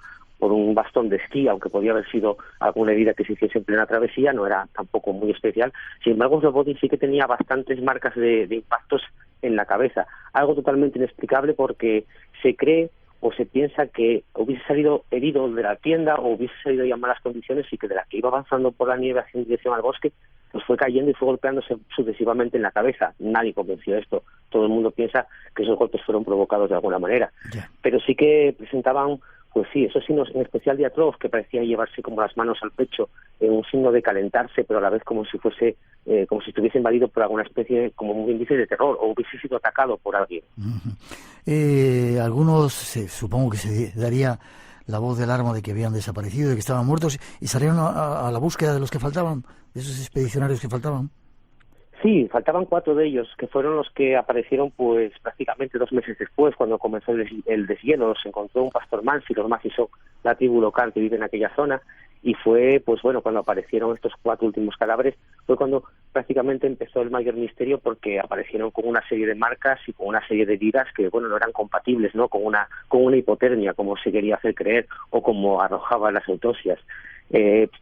bastón de esquí, aunque podía haber sido alguna herida que se hiciese en plena travesía, no era tampoco muy especial. Sin embargo, Slobodin sí que tenía bastantes marcas de impactos en la cabeza, algo totalmente inexplicable, porque se cree o se piensa que hubiese salido herido de la tienda o hubiese salido ya en malas condiciones, y que de la que iba avanzando por la nieve hacia en dirección al bosque, pues fue cayendo y fue golpeándose sucesivamente en la cabeza. Nadie convenció esto. Todo el mundo piensa que esos golpes fueron provocados de alguna manera. Pero sí que presentaban, pues sí, esos signos, en especial Diatlov, que parecía llevarse como las manos al pecho, un signo de calentarse, pero a la vez como si estuviese invadido por alguna especie, como un índice de terror, o hubiese sido atacado por alguien. Algunos, supongo que se daría la voz de alarma de que habían desaparecido, de que estaban muertos, y salieron a la búsqueda de los que faltaban, de esos expedicionarios que faltaban. Sí, faltaban 4 de ellos, que fueron los que aparecieron pues prácticamente 2 meses después, cuando comenzó el deshielo. Se encontró un pastor Mansi, los Mansi son la tribu local que vive en aquella zona, y fue, pues bueno, cuando aparecieron estos 4 últimos cadáveres, fue cuando prácticamente empezó el mayor misterio, porque aparecieron con una serie de marcas y con una serie de heridas que, bueno, no eran compatibles, ¿no?, con una hipotermia, como se quería hacer creer, o como arrojaban las autopsias.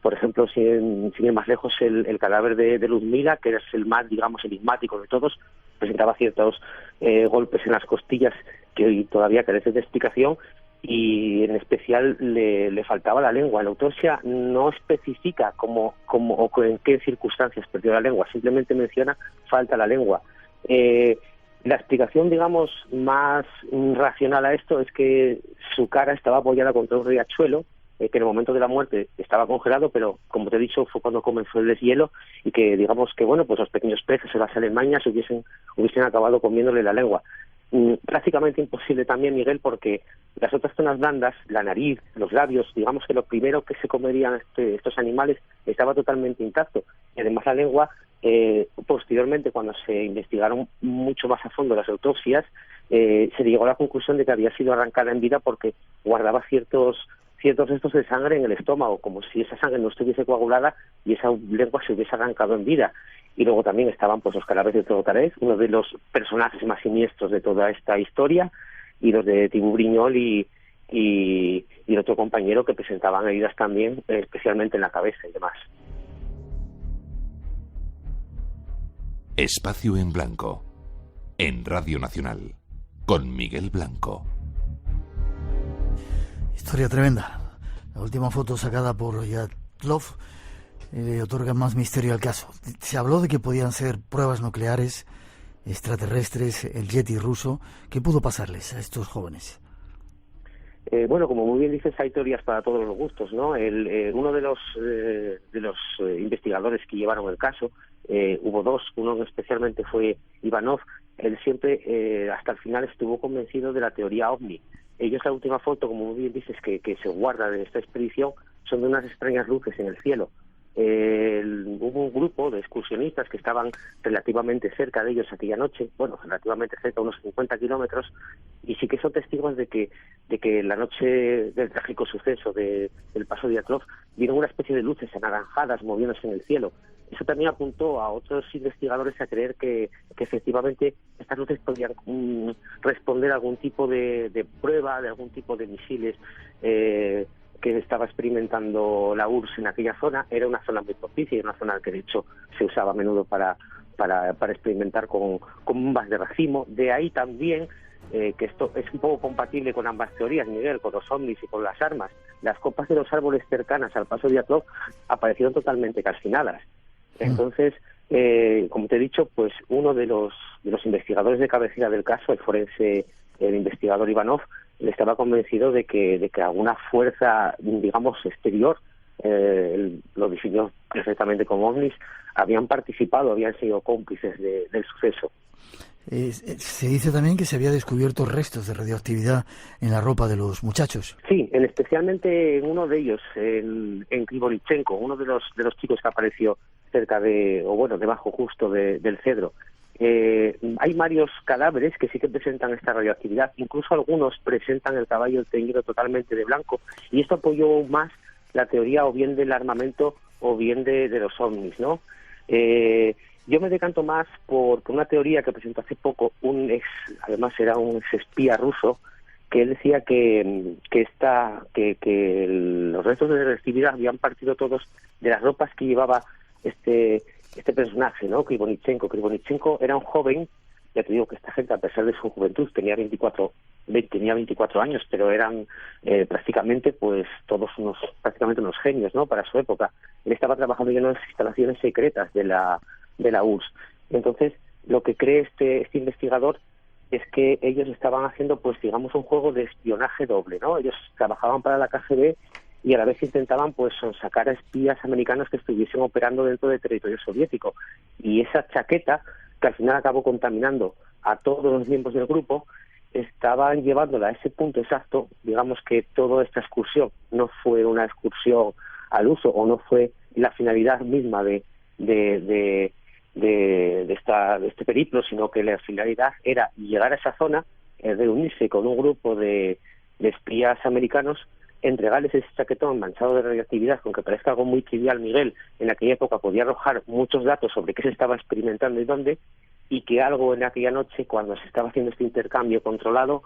Por ejemplo, sin ir más lejos, el cadáver de Ludmila, que es el más, digamos, enigmático de todos, presentaba ciertos golpes en las costillas que hoy todavía carecen de explicación, y en especial le faltaba la lengua. La autopsia no especifica cómo o en qué circunstancias perdió la lengua, simplemente menciona falta la lengua. La explicación, digamos, más racional a esto es que su cara estaba apoyada contra un riachuelo, que en el momento de la muerte estaba congelado, pero como te he dicho, fue cuando comenzó el deshielo, y que, digamos que, bueno, pues los pequeños peces o las alemañas hubiesen acabado comiéndole la lengua. prácticamente imposible también, Miguel, porque las otras zonas blandas, la nariz, los labios, digamos que lo primero que se comerían estos animales estaba totalmente intacto. Y además la lengua, posteriormente, cuando se investigaron mucho más a fondo las autopsias, se llegó a la conclusión de que había sido arrancada en vida porque guardaba ciertos restos de sangre en el estómago, como si esa sangre no estuviese coagulada y esa lengua se hubiese arrancado en vida. Y luego también estaban pues los cadáveres de Todo Tarés, uno de los personajes más siniestros de toda esta historia, y los de Tibú Briñol y el otro compañero, que presentaban heridas también, especialmente en la cabeza y demás. Espacio en Blanco, en Radio Nacional, con Miguel Blanco. Historia tremenda. La última foto sacada por Dyatlov le otorga más misterio al caso. Se habló de que podían ser pruebas nucleares, extraterrestres, el Yeti ruso. ¿Qué pudo pasarles a estos jóvenes? Bueno, como muy bien dices, hay teorías para todos los gustos, ¿no? Uno de los investigadores que llevaron el caso, hubo dos, uno especialmente fue Ivanov. Él siempre, hasta el final, estuvo convencido de la teoría OVNI. Ellos, la última foto, como muy bien dices, que se guarda de esta expedición, son de unas extrañas luces en el cielo. Hubo un grupo de excursionistas que estaban relativamente cerca de ellos aquella noche, bueno, relativamente cerca, unos 50 kilómetros, y sí que son testigos de que la noche del trágico suceso del paso de Dyatlov vieron una especie de luces anaranjadas moviéndose en el cielo. Eso también apuntó a otros investigadores a creer que efectivamente estas luces podían responder a algún tipo de prueba, de algún tipo de misiles que estaba experimentando la URSS en aquella zona. Era una zona muy propicia, una zona que de hecho se usaba a menudo para experimentar con bombas de racimo. De ahí también que esto es un poco compatible con ambas teorías, Miguel, con los ovnis y con las armas. Las copas de los árboles cercanas al paso de Dyatlov aparecieron totalmente calcinadas. Entonces, como te he dicho, pues uno de los investigadores de cabecera del caso, el forense, el investigador Ivanov, le estaba convencido de que alguna fuerza, digamos, exterior, lo definió perfectamente como ovnis, habían participado, habían sido cómplices del suceso. Se dice también que se había descubierto restos de radioactividad en la ropa de los muchachos. Sí, especialmente en uno de ellos, en Krivonichenko, uno de los chicos que apareció cerca debajo justo del cedro. Hay varios cadáveres que sí que presentan esta radioactividad, incluso algunos presentan el caballo teñido totalmente de blanco, y esto apoyó más la teoría o bien del armamento o bien de los ovnis, ¿no? Yo me decanto más por una teoría que presentó hace poco además era un ex espía ruso, que él decía que los restos de radioactividad habían partido todos de las ropas que llevaba este personaje, ¿no? Krivonichenko era un joven, ya te digo que esta gente, a pesar de su juventud, tenía 24 años, pero eran prácticamente pues todos unos genios, ¿no? Para su época. Él estaba trabajando ya en las instalaciones secretas de la URSS. Entonces, lo que cree este investigador es que ellos estaban haciendo, pues digamos, un juego de espionaje doble, ¿no? Ellos trabajaban para la KGB y a la vez intentaban pues sacar a espías americanos que estuviesen operando dentro del territorio soviético. Y esa chaqueta, que al final acabó contaminando a todos los miembros del grupo, estaban llevándola a ese punto exacto. Digamos que toda esta excursión no fue una excursión al uso, o no fue la finalidad misma de este periplo, sino que la finalidad era llegar a esa zona, reunirse con un grupo de espías americanos, entregarles ese chaquetón manchado de radioactividad, con que parezca algo muy trivial, Miguel, en aquella época podía arrojar muchos datos sobre qué se estaba experimentando y dónde, y que algo en aquella noche, cuando se estaba haciendo este intercambio controlado,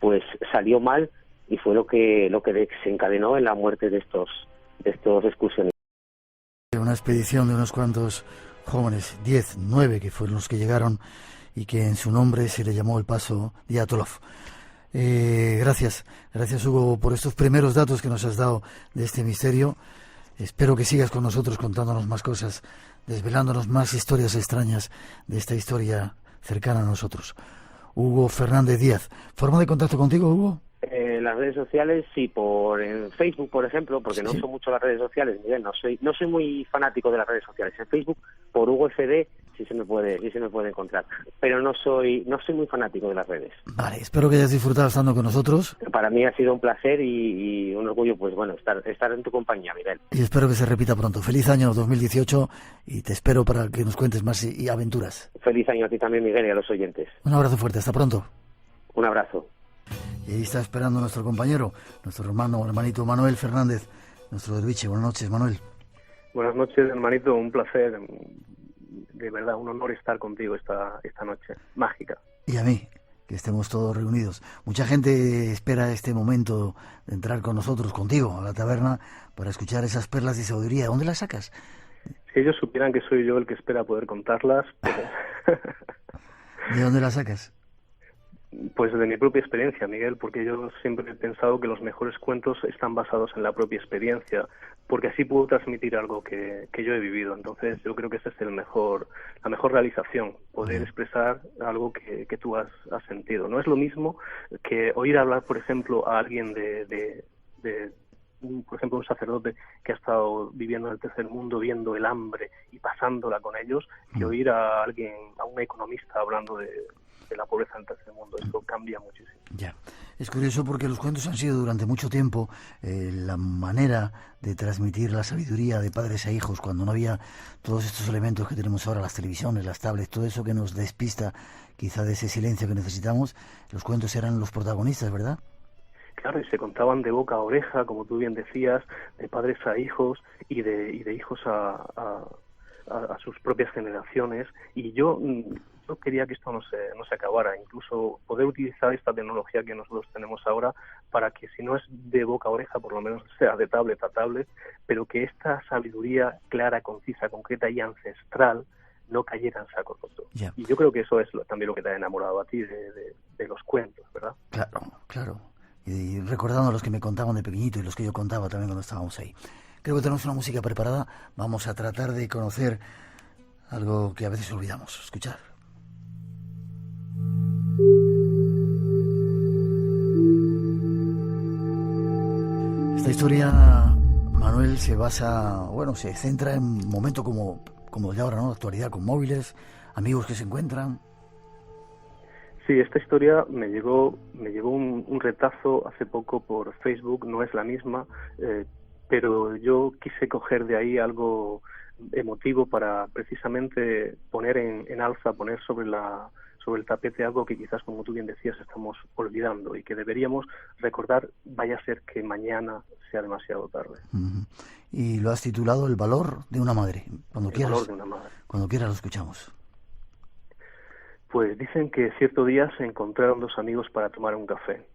pues salió mal, y fue lo que desencadenó en la muerte de estos excursionistas. Una expedición de unos cuantos jóvenes, 9 que fueron los que llegaron, y que en su nombre se le llamó el paso Dyatlov. Gracias Hugo por estos primeros datos que nos has dado de este misterio. Espero que sigas con nosotros contándonos más cosas, desvelándonos más historias extrañas de esta historia cercana a nosotros. Hugo Fernández Díaz. ¿Forma de contacto contigo, Hugo? Las redes sociales, sí, en Facebook, por ejemplo, porque no uso mucho las redes sociales, Miguel, no soy muy fanático de las redes sociales. En Facebook, por Hugo FD, sí se me puede encontrar. Pero no soy muy fanático de las redes. Vale, espero que hayas disfrutado estando con nosotros. Para mí ha sido un placer y un orgullo, pues bueno, estar en tu compañía, Miguel. Y espero que se repita pronto. Feliz año 2018 y te espero para que nos cuentes más y aventuras. Feliz año a ti también, Miguel, y a los oyentes. Un abrazo fuerte, hasta pronto. Un abrazo. Y ahí está esperando nuestro compañero, nuestro hermanito Manuel Fernández, nuestro derviche. Buenas noches, Manuel. Buenas noches, hermanito, un placer, de verdad, un honor estar contigo esta noche mágica. Y a mí, que estemos todos reunidos. Mucha gente espera este momento de entrar con nosotros, contigo, a la taberna, para escuchar esas perlas de sabiduría. ¿Dónde las sacas? Si ellos supieran que soy yo el que espera poder contarlas, pues... ¿De dónde las sacas? Pues de mi propia experiencia, Miguel, porque yo siempre he pensado que los mejores cuentos están basados en la propia experiencia, porque así puedo transmitir algo que yo he vivido. Entonces yo creo que esa es la mejor realización, poder expresar algo que tú has sentido. No es lo mismo que oír hablar, por ejemplo, a alguien por ejemplo, un sacerdote que ha estado viviendo en el tercer mundo, viendo el hambre y pasándola con ellos, que oír a un economista hablando de la pobreza en el tercer mundo. Eso cambia muchísimo. Ya. Es curioso porque los cuentos han sido durante mucho tiempo la manera de transmitir la sabiduría de padres a hijos, cuando no había todos estos elementos que tenemos ahora, las televisiones, las tablets, todo eso que nos despista quizá de ese silencio que necesitamos. Los cuentos eran los protagonistas, ¿verdad? Claro, y se contaban de boca a oreja, como tú bien decías, de padres a hijos y de hijos a sus propias generaciones. Y yo quería que esto no se acabara, incluso poder utilizar esta tecnología que nosotros tenemos ahora para que, si no es de boca a oreja, por lo menos sea de tablet a tablet, pero que esta sabiduría clara, concisa, concreta y ancestral no cayera en saco roto. Ya. Y yo creo que eso es también lo que te ha enamorado a ti de los cuentos, ¿verdad? Claro. Y recordando a los que me contaban de pequeñito y los que yo contaba también cuando estábamos ahí. Creo que tenemos una música preparada. Vamos a tratar de conocer algo que a veces olvidamos. Escuchar. Esta historia, Manuel, se centra en un momento como de ahora, ¿no? Actualidad, con móviles, amigos que se encuentran. Sí, esta historia me llegó un retazo hace poco por Facebook, no es la misma, pero yo quise coger de ahí algo emotivo para precisamente poner en alza, poner sobre el tapete algo que quizás, como tú bien decías, estamos olvidando y que deberíamos recordar, vaya a ser que mañana sea demasiado tarde. Uh-huh. Y lo has titulado El valor de una madre. Cuando quieras, valor de una madre. Cuando quieras lo escuchamos. Pues dicen que cierto día se encontraron dos amigos para tomar un café.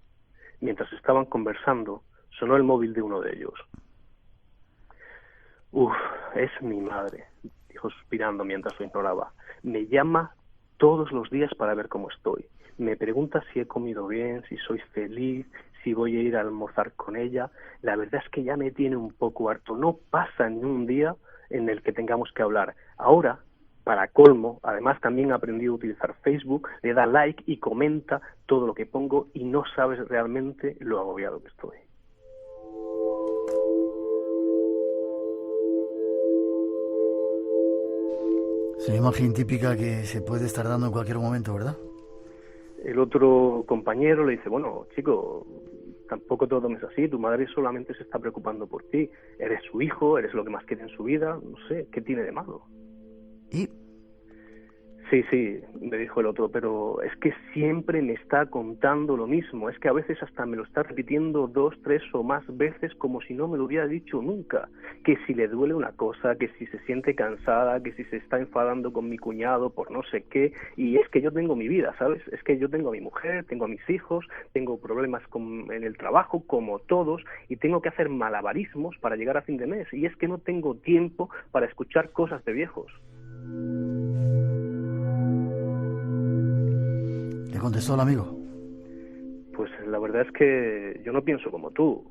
Mientras estaban conversando, sonó el móvil de uno de ellos. «Uf, es mi madre», dijo suspirando mientras lo ignoraba. «Me llama todos los días para ver cómo estoy. Me pregunta si he comido bien, si soy feliz, si voy a ir a almorzar con ella. La verdad es que ya me tiene un poco harto. No pasa ni un día en el que tengamos que hablar. Ahora, para colmo, además también ha aprendido a utilizar Facebook, le da like y comenta todo lo que pongo y no sabes realmente lo agobiado que estoy». Es una imagen típica que se puede estar dando en cualquier momento, ¿verdad? El otro compañero le dice, bueno, chico, tampoco todo es así, tu madre solamente se está preocupando por ti, eres su hijo, eres lo que más quiere en su vida, no sé, ¿qué tiene de malo? ¿Y? Sí, me dijo el otro, pero es que siempre me está contando lo mismo, es que a veces hasta me lo está repitiendo 2, 3 o más veces como si no me lo hubiera dicho nunca, que si le duele una cosa, que si se siente cansada, que si se está enfadando con mi cuñado por no sé qué, y es que yo tengo mi vida, ¿sabes? Es que yo tengo a mi mujer, tengo a mis hijos, tengo problemas en el trabajo como todos, y tengo que hacer malabarismos para llegar a fin de mes, y es que no tengo tiempo para escuchar cosas de viejos. ¿Le contestó el amigo? Pues la verdad es que yo no pienso como tú.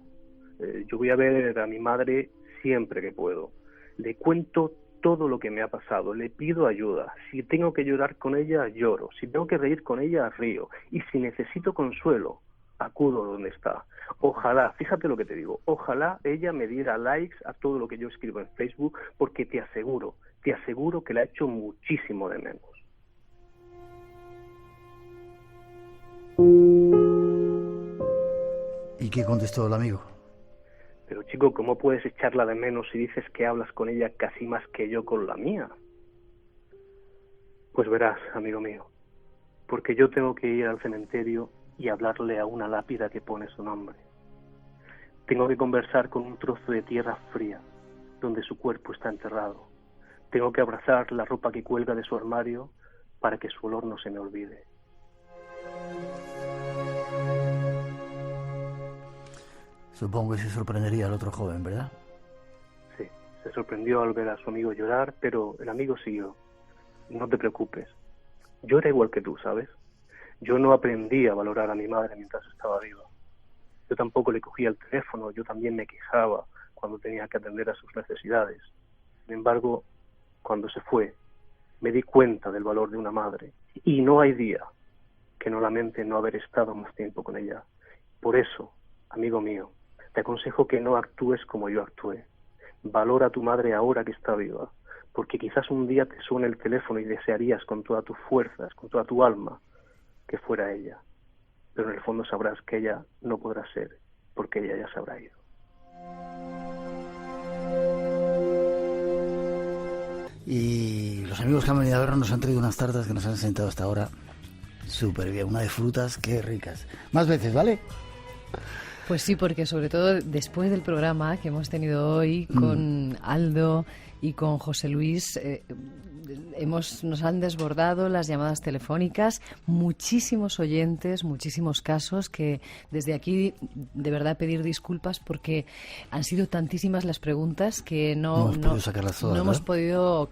Yo voy a ver a mi madre siempre que puedo. Le cuento todo lo que me ha pasado, le pido ayuda. Si tengo que llorar con ella, lloro. Si tengo que reír con ella, río. Y si necesito consuelo, acudo donde está. Ojalá, fíjate lo que te digo, ojalá ella me diera likes a todo lo que yo escribo en Facebook, porque te aseguro te aseguro que la echo muchísimo de menos. ¿Y qué contestó el amigo? Pero chico, ¿cómo puedes echarla de menos si dices que hablas con ella casi más que yo con la mía? Pues verás, amigo mío, porque yo tengo que ir al cementerio y hablarle a una lápida que pone su nombre. Tengo que conversar con un trozo de tierra fría, donde su cuerpo está enterrado. Tengo que abrazar la ropa que cuelga de su armario para que su olor no se me olvide. Supongo que se sorprendería el otro joven, ¿verdad? Sí, se sorprendió al ver a su amigo llorar, pero el amigo siguió. No te preocupes, yo era igual que tú, ¿sabes? Yo no aprendí a valorar a mi madre mientras estaba viva. Yo tampoco le cogía el teléfono, yo también me quejaba cuando tenía que atender a sus necesidades. Sin embargo, cuando se fue, me di cuenta del valor de una madre. Y no hay día que no lamente no haber estado más tiempo con ella. Por eso, amigo mío, te aconsejo que no actúes como yo actué. Valora a tu madre ahora que está viva, porque quizás un día te suene el teléfono y desearías con todas tus fuerzas, con toda tu alma, que fuera ella. Pero en el fondo sabrás que ella no podrá ser, porque ella ya se habrá ido. Y los amigos que han venido a vernos nos han traído unas tartas que nos han sentado hasta ahora súper bien. Una de frutas, qué ricas. Más veces, ¿vale? Pues sí, porque sobre todo después del programa que hemos tenido hoy con Aldo y con José Luis, nos han desbordado las llamadas telefónicas, muchísimos oyentes, muchísimos casos, que desde aquí de verdad pedir disculpas porque han sido tantísimas las preguntas que no hemos podido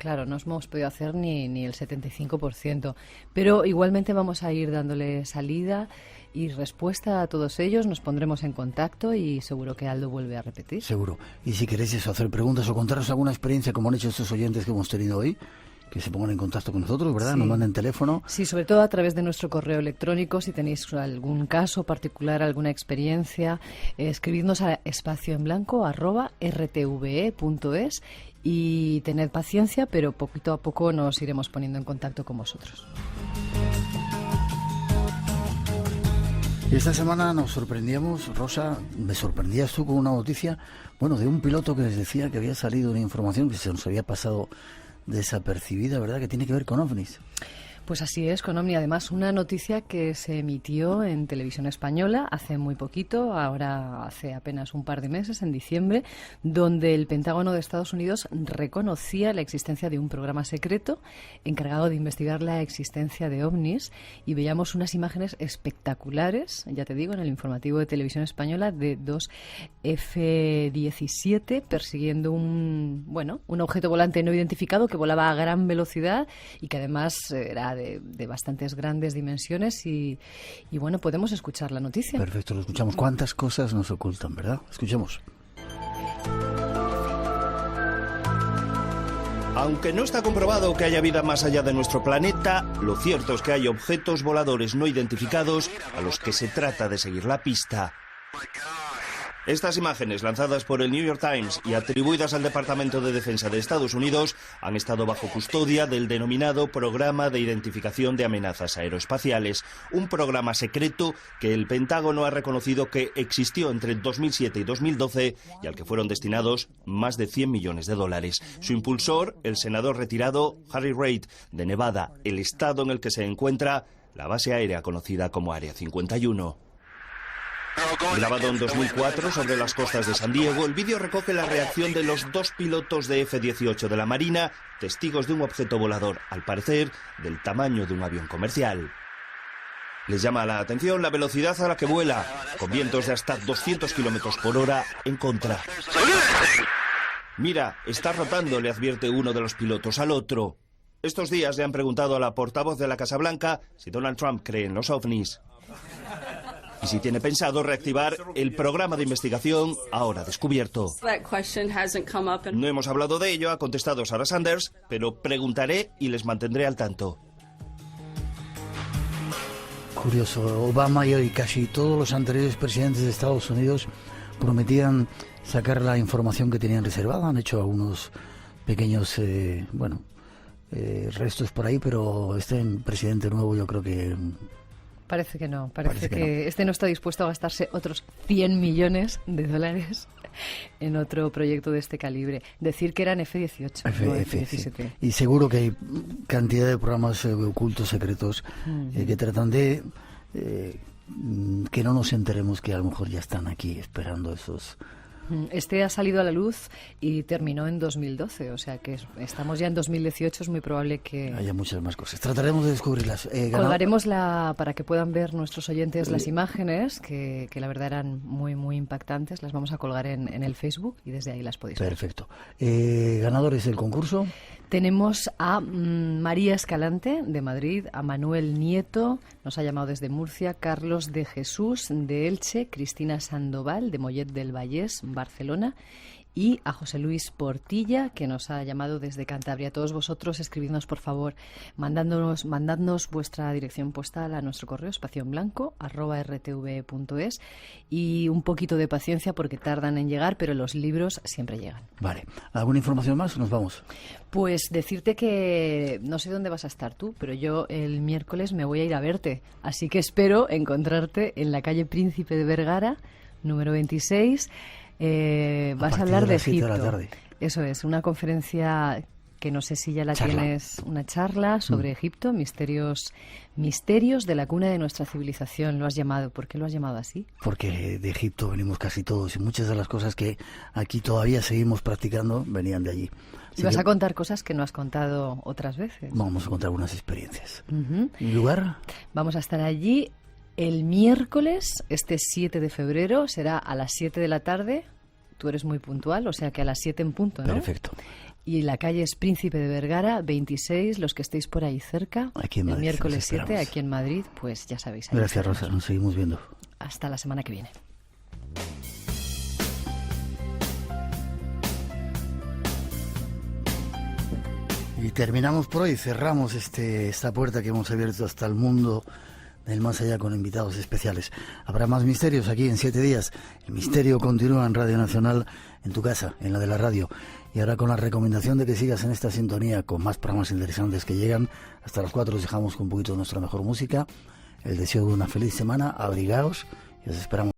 hacer ni el 75%, pero igualmente vamos a ir dándole salida y respuesta a todos ellos. Nos pondremos en contacto y seguro que Aldo vuelve a repetir. Seguro. Y si queréis hacer preguntas o contaros alguna experiencia como han hecho estos oyentes que hemos tenido hoy, que se pongan en contacto con nosotros, ¿verdad? Sí. Nos manden teléfono. Sí, sobre todo a través de nuestro correo electrónico. Si tenéis algún caso particular, alguna experiencia, escribidnos a espacioenblanco@rtve.es y tened paciencia, pero poquito a poco nos iremos poniendo en contacto con vosotros. Y esta semana nos sorprendíamos, Rosa, me sorprendías tú con una noticia, de un piloto que les decía que había salido una información que se nos había pasado desapercibida, ¿verdad?, que tiene que ver con ovnis. Pues así es, con OVNI. Además, una noticia que se emitió en Televisión Española hace muy poquito, ahora hace apenas un par de meses, en diciembre, donde el Pentágono de Estados Unidos reconocía la existencia de un programa secreto encargado de investigar la existencia de ovnis, y veíamos unas imágenes espectaculares, ya te digo, en el informativo de Televisión Española, de dos F-17 persiguiendo un objeto volante no identificado que volaba a gran velocidad y que además era de bastantes grandes dimensiones y podemos escuchar la noticia. Perfecto, lo escuchamos. ¿Cuántas cosas nos ocultan, verdad? Escuchemos. Aunque no está comprobado que haya vida más allá de nuestro planeta, lo cierto es que hay objetos voladores no identificados a los que se trata de seguir la pista. Estas imágenes, lanzadas por el New York Times y atribuidas al Departamento de Defensa de Estados Unidos, han estado bajo custodia del denominado Programa de Identificación de Amenazas Aeroespaciales, un programa secreto que el Pentágono ha reconocido que existió entre 2007 y 2012 y al que fueron destinados más de $100 millones. Su impulsor, el senador retirado Harry Reid, de Nevada, el estado en el que se encuentra la base aérea conocida como Área 51. Grabado en 2004 sobre las costas de San Diego, el vídeo recoge la reacción de los dos pilotos de F-18 de la Marina, testigos de un objeto volador, al parecer, del tamaño de un avión comercial. Les llama la atención la velocidad a la que vuela, con vientos de hasta 200 kilómetros por hora en contra. Mira, está rotando, le advierte uno de los pilotos al otro. Estos días le han preguntado a la portavoz de la Casa Blanca si Donald Trump cree en los ovnis y si tiene pensado reactivar el programa de investigación ahora descubierto. No hemos hablado de ello, ha contestado Sarah Sanders, pero preguntaré y les mantendré al tanto. Curioso, Obama y casi todos los anteriores presidentes de Estados Unidos prometían sacar la información que tenían reservada. Han hecho algunos pequeños, restos por ahí, pero este presidente nuevo yo creo que... Parece que no, parece que este no está dispuesto a gastarse otros 100 millones de dólares en otro proyecto de este calibre. Decir que eran F-18, no F-17. Sí. Y seguro que hay cantidad de programas ocultos, secretos, que tratan de que no nos enteremos que a lo mejor ya están aquí esperando esos... Este ha salido a la luz y terminó en 2012, o sea que estamos ya en 2018, es muy probable que... haya muchas más cosas. Trataremos de descubrirlas. Colgaremos para que puedan ver nuestros oyentes las imágenes, que la verdad eran muy, muy impactantes. Las vamos a colgar en el Facebook y desde ahí las podéis ver. Perfecto. ¿Ganadores del concurso? Tenemos a María Escalante, de Madrid, a Manuel Nieto, nos ha llamado desde Murcia, Carlos de Jesús, de Elche, Cristina Sandoval, de Mollet del Vallés, Barcelona, y a José Luis Portilla, que nos ha llamado desde Cantabria. Todos vosotros escribidnos, por favor, mandadnos vuestra dirección postal a nuestro correo espacionblanco@rtv.es, y un poquito de paciencia porque tardan en llegar, pero los libros siempre llegan. Vale. ¿Alguna información más o nos vamos? Pues decirte que no sé dónde vas a estar tú, pero yo el miércoles me voy a ir a verte, así que espero encontrarte en la calle Príncipe de Vergara, número 26. Vas a hablar de Egipto. De la tarde. Eso es, una conferencia que no sé si ya la tienes, una charla sobre Egipto, misterios de la cuna de nuestra civilización, lo has llamado. ¿Por qué lo has llamado así? Porque de Egipto venimos casi todos y muchas de las cosas que aquí todavía seguimos practicando venían de allí. Y vas a contar cosas que no has contado otras veces. Vamos a contar algunas experiencias. ¿Y lugar? Vamos a estar allí el miércoles, este 7 de febrero, será a las 7 de la tarde. Tú eres muy puntual, o sea que a las 7 en punto, ¿no? Perfecto. Y la calle es Príncipe de Vergara, 26, los que estéis por ahí cerca. Aquí en Madrid, el miércoles 7, aquí en Madrid, pues ya sabéis. Gracias, Rosa, nos seguimos viendo. Hasta la semana que viene. Y terminamos por hoy, cerramos esta puerta que hemos abierto hasta el mundo del más allá con invitados especiales. Habrá más misterios aquí en 7 días. El misterio continúa en Radio Nacional, en tu casa, en la de la radio. Y ahora con la recomendación de que sigas en esta sintonía con más programas interesantes que llegan. Hasta las 4 os dejamos con un poquito de nuestra mejor música. El deseo de una feliz semana, abrigaos y os esperamos.